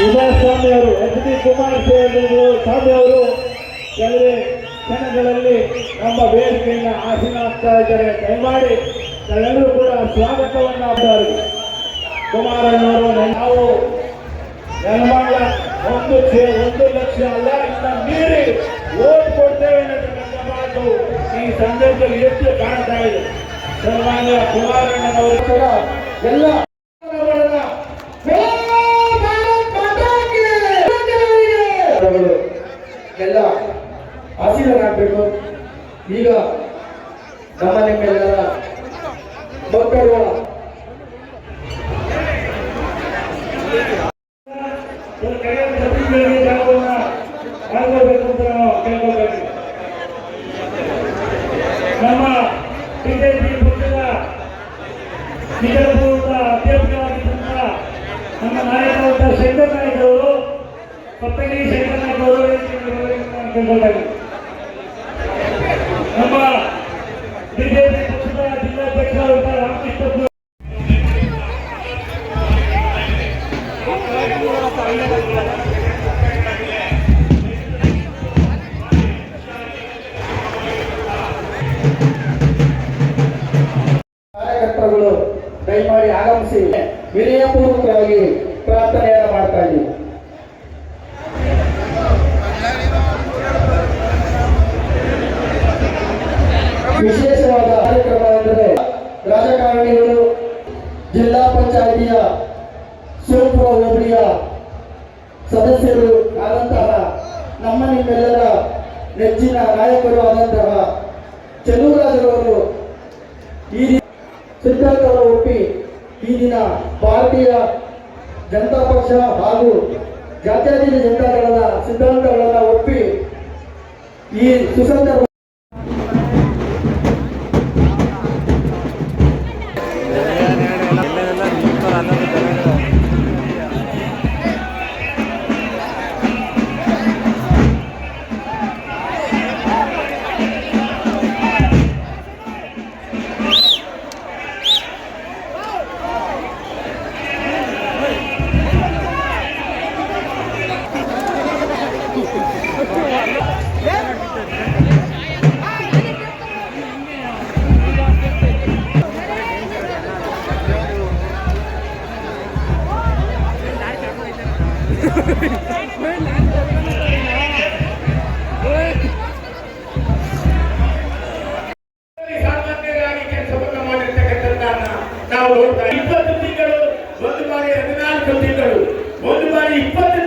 ಕುಮಾರಸ್ವಾಮಿ ಅವರು HD ಕುಮಾರಸ್ವಾಮಿ ಅವರು ಕೆಲವೇ ಕ್ಷಣಗಳಲ್ಲಿ ನಮ್ಮ ವೇದಿಕೆಯನ್ನು ಆಸೀನಾಗ್ತಾ ಇದ್ದಾರೆ. ದಯಮಾಡಿ ನಾವೆಲ್ಲರೂ ಕೂಡ ಸ್ವಾಗತವನ್ನು ಮಾಡ್ತಾರೆ. ಕುಮಾರಣ್ಣವರು ನಾವು ನೆಲಮಂಗಲ 1 ಲಕ್ಷ ಅಲ್ಲ ಇನ್ನ ಮೀರಿ ಓಟ್ ಕೊಡ್ತೇವೆ ಅನ್ನತಕ್ಕಂಥ ಮಾತು ಈ ಸಂದರ್ಭದಲ್ಲಿ ಎದ್ದು ಕಾಣ್ತಾ ಇದೆ. ಸನ್ಮಾನ್ಯ ಕುಮಾರಣ್ಣನವರು ಕೂಡ ಎಲ್ಲ ಎಲ್ಲ ಆಶೀರ್ವಾದಬೇಕು. ಈಗ ನಮ್ಮ ನಿಮ್ಮೆಲ್ಲರ ಮಕ್ಕಳು ಮಾಡಬೇಕು ಅಂತ ನಾವು ಕೇಳ್ಕೊಳ್ಬೇಕು. ನಮ್ಮ ಬಿಜೆಪಿ ಪಕ್ಷದ ನಿಜಪೂರ್ವ ಅಧ್ಯಕ್ಷರಾಗಿದ್ದಂಥ ನಮ್ಮ ನಾಯಕರಾದ ಶಂಕರ್ ನಾಯ್ಕ ಅವರು ಕೊಪ್ಪಗಿರಿ ಶಂಕರ್ ನಾಯ್ಕ ಅವರು ಕೇಳ್ಕೊಳ್ಬೇಕು. ನಮ್ಮ ಬಿಜೆಪಿ ಪಕ್ಷದ ಜಿಲ್ಲಾಧ್ಯಕ್ಷರಾದ ರಾಮಕೃಷ್ಣ ಕಾರ್ಯಕರ್ತರುಗಳು ದಯಮಾಡಿ ಆಗಮಿಸಿ ವಿನಯಪೂರ್ವಕವಾಗಿ ಪ್ರಾರ್ಥನೆಯನ್ನು ಮಾಡ್ತಾ ಇದ್ದೀವಿ. ವಿಶೇಷವಾದ ಕಾರ್ಯಕ್ರಮ ಎಂದರೆ ರಾಜಕಾರಣಿಗಳು ಜಿಲ್ಲಾ ಪಂಚಾಯಿತಿಯ ಸೋಂಪುರ ಹೋಬಳಿಯ ಸದಸ್ಯರು ಆದಂತಹ ನಮ್ಮ ನಿಮ್ಮೆಲ್ಲರ ನೆಚ್ಚಿನ ನಾಯಕರು ಆದಂತಹ ಚೆಲುವರಾಜರವರು ಈ ಸಿದ್ಧಾಂತವನ್ನು ಒಪ್ಪಿ ಈ ದಿನ ಭಾರತೀಯ ಜನತಾ ಪಕ್ಷ ಹಾಗೂ ಜಾತ್ಯತೀತ ಜನತಾ ದಳದ ಸಿದ್ಧಾಂತಗಳನ್ನು ಒಪ್ಪಿ ಈ ಸುಸಂದರ್ಭ ಸಾಮಾನ್ಯರಾಗಿ ಕೆಲಸವನ್ನು ಮಾಡಿರ್ತಕ್ಕಂಥ ನಾವು ನೋಡ್ತಾ 20 ತಿಂಗಳು ಒಂದು ಬಾರಿ 14 ತಿಂಗಳು ಒಂದು ಬಾರಿ 20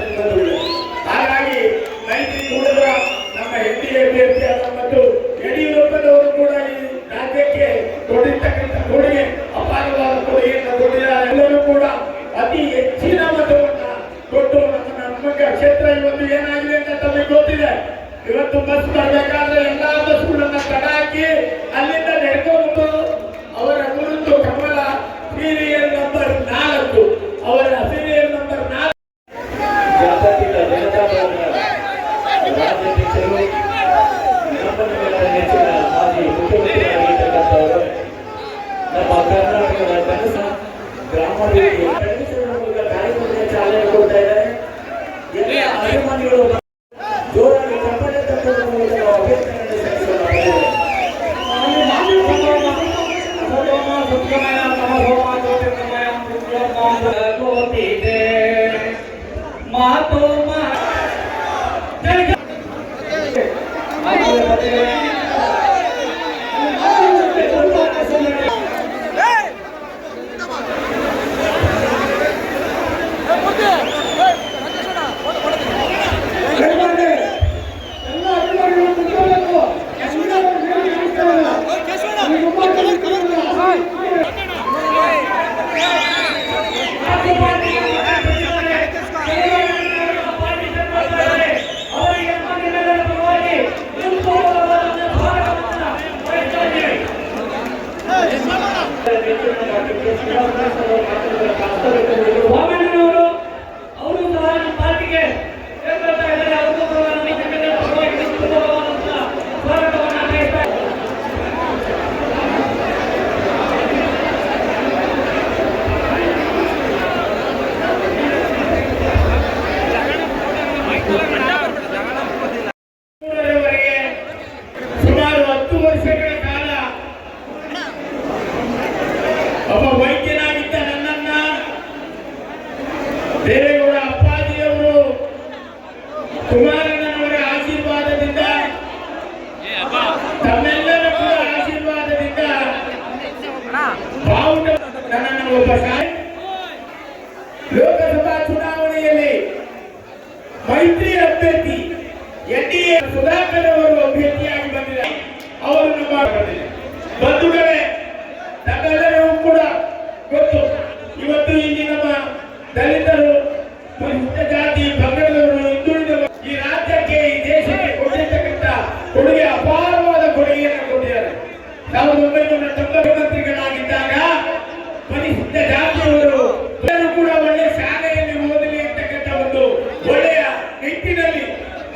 ತಿಂಗಳು. ಹಾಗಾಗಿ ಮೈತ್ರಿ ಕೂಡ ನಮ್ಮ ಎನ್ಡಿಎ ಅಭ್ಯರ್ಥಿಯಾದ ಮತ್ತು ಯಡಿಯೂರಪ್ಪನವರು ಕೂಡ ಈ ರಾಜ್ಯಕ್ಕೆ ಕೊಟ್ಟಿರ್ತಕ್ಕಂಥ ಕೊಡುಗೆ ಅಪಾರವಾದ ಕೊಡುಗೆಯನ್ನು ಕೊಟ್ಟಿದ್ದಾರೆ. ಎಲ್ಲರೂ ಕೂಡ ಅತಿ ಹೆಚ್ಚಿನ ಮತವನ್ನು ಕೊಟ್ಟು ನಮ್ಮ ಕ್ಷೇತ್ರ ಇವತ್ತು ಏನಾಗಿದೆ ಅಂತ ತಮಗೆ ಗೊತ್ತಿದೆ. ಇವತ್ತು ಬಸ್ ಬರಬೇಕಾದ್ರೆ ಎಲ್ಲಾ ಬಸ್ಗಳನ್ನ ತಡ ಹಾಕಿ ಅಲ್ಲಿಂದ ನೆಡ್ಕೊಂಡು ಅವರ ಗುರುತು ಕಮಲ ಸೀರಿಯಲ್ ನಂಬರ್ 4 ಅವರ ಸೀರಿಯಲ್ ನಂಬರ್ 4 ಜಾತ್ಯತೀತ ಜನತಾ ದಳದ ರಾಜ್ಯಾಧ್ಯಕ್ಷರು ನಮ್ಮ ನೆಚ್ಚಿನ ಮಾಜಿ ಮುಖ್ಯಮಂತ್ರಿಯಾಗಿರ್ತಕ್ಕಂಥವರು ನಮ್ಮ ಕರ್ನಾಟಕದ ಕನಸ ಗ್ರಾಮಾಭಿವೃದ್ಧಿ ಕಾರ್ಯಕ್ರಮಕ್ಕೆ ಚಾಲನೆ ಕೊಡ್ತಾ ಇದ್ದಾರೆ. ಎಲ್ಲ ಅಭಿಮಾನಿಗಳು ಜೋರಾಗಿ ಚಪ್ಪಾಳೆ ತಟ್ಟುವುದರ ಮೂಲಕ ಅಭ್ಯರ್ಥಿಗಳನ್ನು ಸಲ್ಲಿಸಲಾಗಿದೆ. ದೇವೇಗೌಡ ಅಪ್ಪಾಜಿಯವರು ಕುಮಾರಣ್ಣನವರ ಆಶೀರ್ವಾದದಿಂದ ತಮ್ಮೆಲ್ಲರ ಕೂಡ ಆಶೀರ್ವಾದದಿಂದ ಬಾವುಟ ನನ್ನನ್ನು ಒಬ್ಬ ಲೋಕಸಭಾ ಚುನಾವಣೆಯಲ್ಲಿ ಮೈತ್ರಿ ಅಭ್ಯರ್ಥಿ ಎನ್ಡಿಎ ಸುಧಾಕರ್ ಅವರು ಅಭ್ಯರ್ಥಿಯಾಗಿ ಬಂದಿದ್ದಾರೆ. ಅವರನ್ನು ಮಾಡಿದ್ದಾರೆ. ಬಂಧುಗಳೇ, ನಮ್ಮೆಲ್ಲರಿಗೂ ಕೂಡ ಗೊತ್ತು, ಇವತ್ತು ಇಲ್ಲಿ ನಮ್ಮ ದಲಿತರು, ಪರಿಶಿಷ್ಟ ಜಾತಿ, ಪಂಗಡದವರು, ಹಿಂದುಳಿದವರು ಈ ರಾಜ್ಯಕ್ಕೆ, ಈ ದೇಶಕ್ಕೆ ಕೊಟ್ಟಿರ್ತಕ್ಕಂಥ ಕೊಡುಗೆ ಅಪಾರವಾದ ಕೊಡುಗೆಯನ್ನು ಕೊಟ್ಟಿದ್ದಾರೆ. 1990 ಮಂತ್ರಿಗಳಾಗಿದ್ದಾಗ ಪರಿಶಿಷ್ಟ ಜಾತಿಯವರು ಕೂಡ ಒಳ್ಳೆಯ ಶಾಲೆಯಲ್ಲಿ ಓದಲಿ ಅಂತಕ್ಕಂಥ ಒಂದು ಒಳ್ಳೆಯ ನಿಟ್ಟಿನಲ್ಲಿ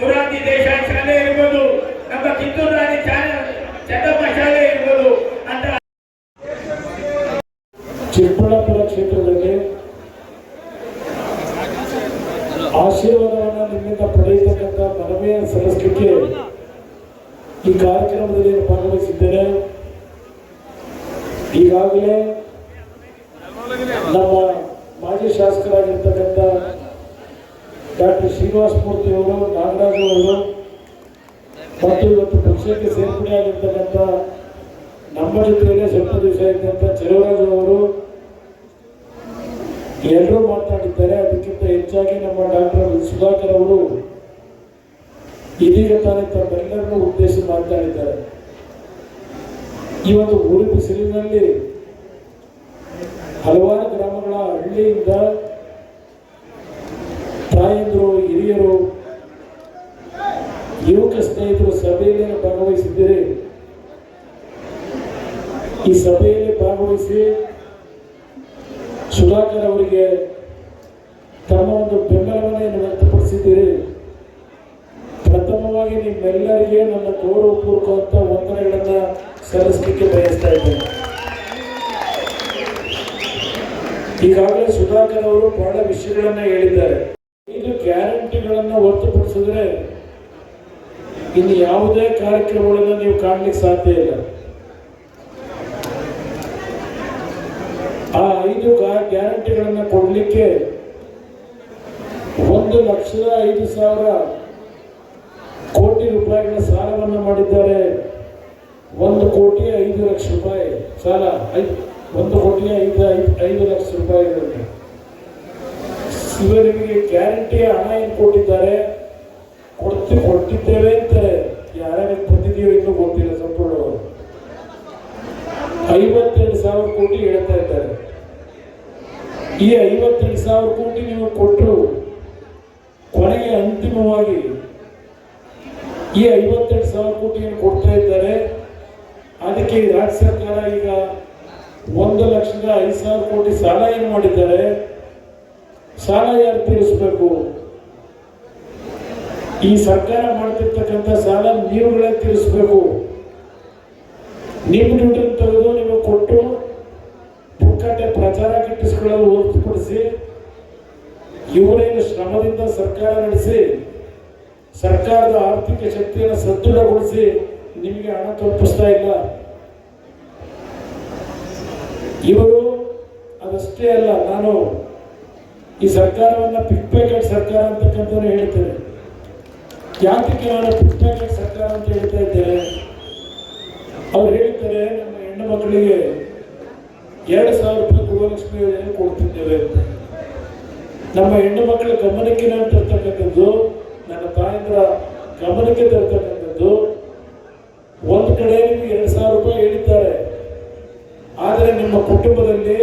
ಮುರಾರ್ಜಿ ದೇಸಾಯಿ ಶಾಲೆ ಇರ್ಬೋದು, ನಮ್ಮ ಕಿತ್ತೂರು ರಾಣಿ ಚೆನ್ನಮ್ಮ ಶಾಲೆ ಇರ್ಬೋದು ಅಂತ ಚಿಕ್ಕಬಳ್ಳಾಪುರ ಕ್ಷೇತ್ರದಲ್ಲಿ ಆಶೀರ್ವಾದವನ್ನು ನಿಮ್ಮಿಂದ ಪಡೆಯತಕ್ಕಂಥ ಮನವಿಯನ್ನು ಸಲ್ಲಿಸಲಿಕ್ಕೆ ಈ ಕಾರ್ಯಕ್ರಮದಲ್ಲಿ ಭಾಗವಹಿಸಿದ್ದೇನೆ. ಈಗಾಗಲೇ ನಮ್ಮ ಮಾಜಿ ಶಾಸಕರಾಗಿರ್ತಕ್ಕಂಥ ಡಾಕ್ಟರ್ ಶ್ರೀನಿವಾಸ ಮೂರ್ತಿ ಅವರು, ನಾಗರಾಜ್ ಅವರು ಮತ್ತು ಇವತ್ತು ಪಕ್ಷಕ್ಕೆ ಸೇರ್ಪಡೆಯಾಗಿರ್ತಕ್ಕಂಥ ನಮ್ಮ ಜೊತೆಯಲ್ಲೇ ಸ್ವಲ್ಪ ದಿವಸ ಇದ್ದಂಥ ಚೆಲುವರಾಜ್ ಅವರು ಎಲ್ಲರೂ ಮಾತನಾಡಿದ್ದಾರೆ. ಅದಕ್ಕಿಂತ ಹೆಚ್ಚಾಗಿ ನಮ್ಮ ಡಾಕ್ಟರ್ ಸುಧಾಕರ್ ಅವರು ಇದೀಗ ತಾನೇ ತಮ್ಮೆಲ್ಲರನ್ನು ಉದ್ದೇಶಿಸಿ ಮಾತನಾಡಿದ್ದಾರೆ. ಈ ಒಂದು ಊರು ಬಿಸಿಲಿನಲ್ಲಿ ಹಲವಾರು ಗ್ರಾಮಗಳ ಹಳ್ಳಿಯಿಂದ ತಾಯಂದರು, ಹಿರಿಯರು, ಯುವಕ ಸ್ನೇಹಿತರು ಸಭೆಯಲ್ಲಿ ಭಾಗವಹಿಸಿದ್ದೀರಿ. ಈ ಸಭೆಯಲ್ಲಿ ಭಾಗವಹಿಸಿ ಸುಧಾಕರ್ ಅವರಿಗೆ ತಮ್ಮ ಒಂದು ಬೆಂಬಲವನ್ನು ವ್ಯಕ್ತಪಡಿಸಿದ್ದೀರಿ. ಪ್ರಥಮವಾಗಿ ನಿಮ್ಮೆಲ್ಲರಿಗೆ ನನ್ನ ಗೌರವಪೂರ್ವಕವಂತ ವಂದನೆಗಳನ್ನು ಸಲ್ಲಿಸಲಿಕ್ಕೆ ಬಯಸ್ತಾ ಇದ್ದೇನೆ. ಈಗಾಗಲೇ ಸುಧಾಕರ್ ಅವರು ಬಹಳ ವಿಷಯಗಳನ್ನ ಹೇಳಿದ್ದಾರೆ. ಇದು ಗ್ಯಾರಂಟಿಗಳನ್ನು ಹೊರತುಪಡಿಸಿದ್ರೆ ಇನ್ನು ಯಾವುದೇ ಕಾರ್ಯಕ್ರಮಗಳನ್ನು ನೀವು ಕಾಣಲಿಕ್ಕೆ ಸಾಧ್ಯ ಇಲ್ಲ. ಆ 5 ಗ್ಯಾರಂಟಿಗಳನ್ನು ಕೊಡಲಿಕ್ಕೆ 1,05,000 ಕೋಟಿ ರೂಪಾಯಿಗಳ ಸಾಲವನ್ನು ಮಾಡಿದ್ದಾರೆ. 1,05,00,000 ರೂಪಾಯಿ ಸಾಲ, 1,05,00,000 ರೂಪಾಯಿಗಳಿಗೆ ಇವರಿಗೆ ಗ್ಯಾರಂಟಿಯ ಹಣ ಏನು ಕೊಟ್ಟಿದ್ದಾರೆ, ಕೊಟ್ಟಿದ್ದೇವೆ ಅಂತಾರೆ. ಯಾರ್ಯಾರಿಗೆ ಬಂದಿದೆಯೋ ಇನ್ನೂ ಗೊತ್ತಿಲ್ಲ ಸಂಪೂರ್ಣವಾಗಿ. 52,000 ಕೋಟಿ ಹೇಳ್ತಾ ಇದ್ದಾರೆ. ಈ 52,000 ಕೋಟಿ ನೀವು ಕೊಟ್ಟರು, ಕೊನೆಗೆ ಅಂತಿಮವಾಗಿ ಈ 52,000 ಕೋಟಿಯನ್ನು ಕೊಡ್ತಾ ಇದ್ದಾರೆ. ಅದಕ್ಕೆ ರಾಜ್ಯ ಸರ್ಕಾರ ಈಗ 1,05,000 ಕೋಟಿ ಸಾಲ ಏನು ಮಾಡಿದ್ದಾರೆ, ಸಾಲ ಯಾರು ತೀರಿಸಬೇಕು? ಈ ಸರ್ಕಾರ ಮಾಡ್ತಿರ್ತಕ್ಕಂಥ ಸಾಲ ನೀವುಗಳೇ ತೀರಿಸಬೇಕು. ನಿಮ್ಮ ದುಡ್ಡನ್ನು ತೆಗೆದು ನೀವು ಕೊಟ್ಟು ಪುಕ್ಕಟ್ಟೆ ಪ್ರಚಾರ ಗಿಟ್ಟಿಸಿಕೊಳ್ಳಲು ಹೊರತುಪಡಿಸಿ ಇವರೇನು ಶ್ರಮದಿಂದ ಸರ್ಕಾರ ನಡೆಸಿ ಸರ್ಕಾರದ ಆರ್ಥಿಕ ಶಕ್ತಿಯನ್ನು ಸದೃಢಗೊಳಿಸಿ ನಿಮಗೆ ಹಣ ತಲುಪಿಸ್ತಾ ಇಲ್ಲ. ಇವರು ಅದಷ್ಟೇ ಅಲ್ಲ, ನಾನು ಈ ಸರ್ಕಾರವನ್ನು ಪಿಕ್ ಪ್ಯಾಕೆಟ್ ಸರ್ಕಾರ ಅಂತಕ್ಕಂಥ ಹೇಳ್ತೇನೆ. ಯಾಕೆ ನಾನು ಪಿಕ್ ಪ್ಯಾಕೆಟ್ ಸರ್ಕಾರ ಅಂತ ಹೇಳ್ತಾ ಇದ್ದೇನೆ? ಅವ್ರು ಹೇಳ್ತಾರೆ ನಮ್ಮ ಹೆಣ್ಣು ಮಕ್ಕಳಿಗೆ 2,000 ರೂಪಾಯಿ ಗೃಹಲಕ್ಷ್ಮಿ ಯೋಜನೆ ಕೊಡ್ತಿದ್ದೇವೆ ಅಂತ. ನಮ್ಮ ಹೆಣ್ಣು ಮಕ್ಕಳ ಗಮನಕ್ಕೆ ನಾನು ತರ್ತಕ್ಕಂಥದ್ದು, ನನ್ನ ತಾಯಂದ್ರ ಗಮನಕ್ಕೆ ತರ್ತಕ್ಕಂಥದ್ದು, ಒಂದು ಕಡೆ ನಿಮಗೆ 2,000 ರೂಪಾಯಿ ಹೇಳಿದ್ದಾರೆ. ಆದರೆ ನಿಮ್ಮ ಕುಟುಂಬದಲ್ಲಿ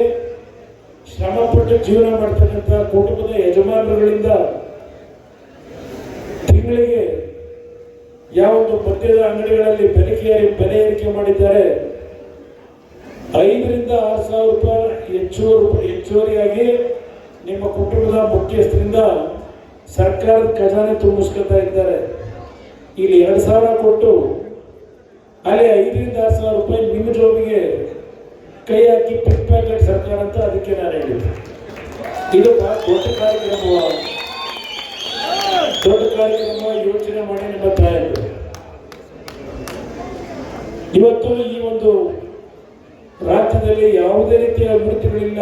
ಶ್ರಮಪಟ್ಟು ಜೀವನ ಮಾಡ್ತಕ್ಕಂಥ ಕುಟುಂಬದ ಯಜಮಾನರುಗಳಿಂದ ತಿಂಗಳಿಗೆ ಯಾವೊಂದು ಮದ್ಯದ ಅಂಗಡಿಗಳಲ್ಲಿ ಬೆಲೆ ಏರಿಕೆ ಮಾಡಿದ್ದಾರೆ. 5,000 ರಿಂದ 6,000 ರೂಪಾಯಿ ಹೆಚ್ಚುವರಿಯಾಗಿ ನಿಮ್ಮ ಕುಟುಂಬದ ಮುಖ್ಯಸ್ಥರಿಂದ ಸರ್ಕಾರದ ಖಜಾನೆ ತುಂಬಿಸ್ಕೊತಾ ಇದ್ದಾರೆ. ಇಲ್ಲಿ 2,000 ಕೊಟ್ಟು ಅಲ್ಲಿ 5,000 ರಿಂದ 6,000 ರೂಪಾಯಿ ನಿಮ್ಮ ಜೋಬಿಗೆ ಕೈ ಹಾಕಿ ಪಿಕ್ ಪ್ಯಾಕೆಟ್ ಸರ್ಕಾರ ಅಂತ ಅದಕ್ಕೆ ನಾನು ಹೇಳಿದ್ದೆ. ಇದು ದೊಡ್ಡ ಕಾರ್ಯಕ್ರಮ ಯೋಚನೆ ಮಾಡಿ ನಿಮ್ಮ ತಾಯಿಗಳು ಇವತ್ತು ಈ ಒಂದು ರಾಜ್ಯದಲ್ಲಿ ಯಾವುದೇ ರೀತಿಯ ಅಭಿವೃದ್ಧಿಗಳಿಲ್ಲ.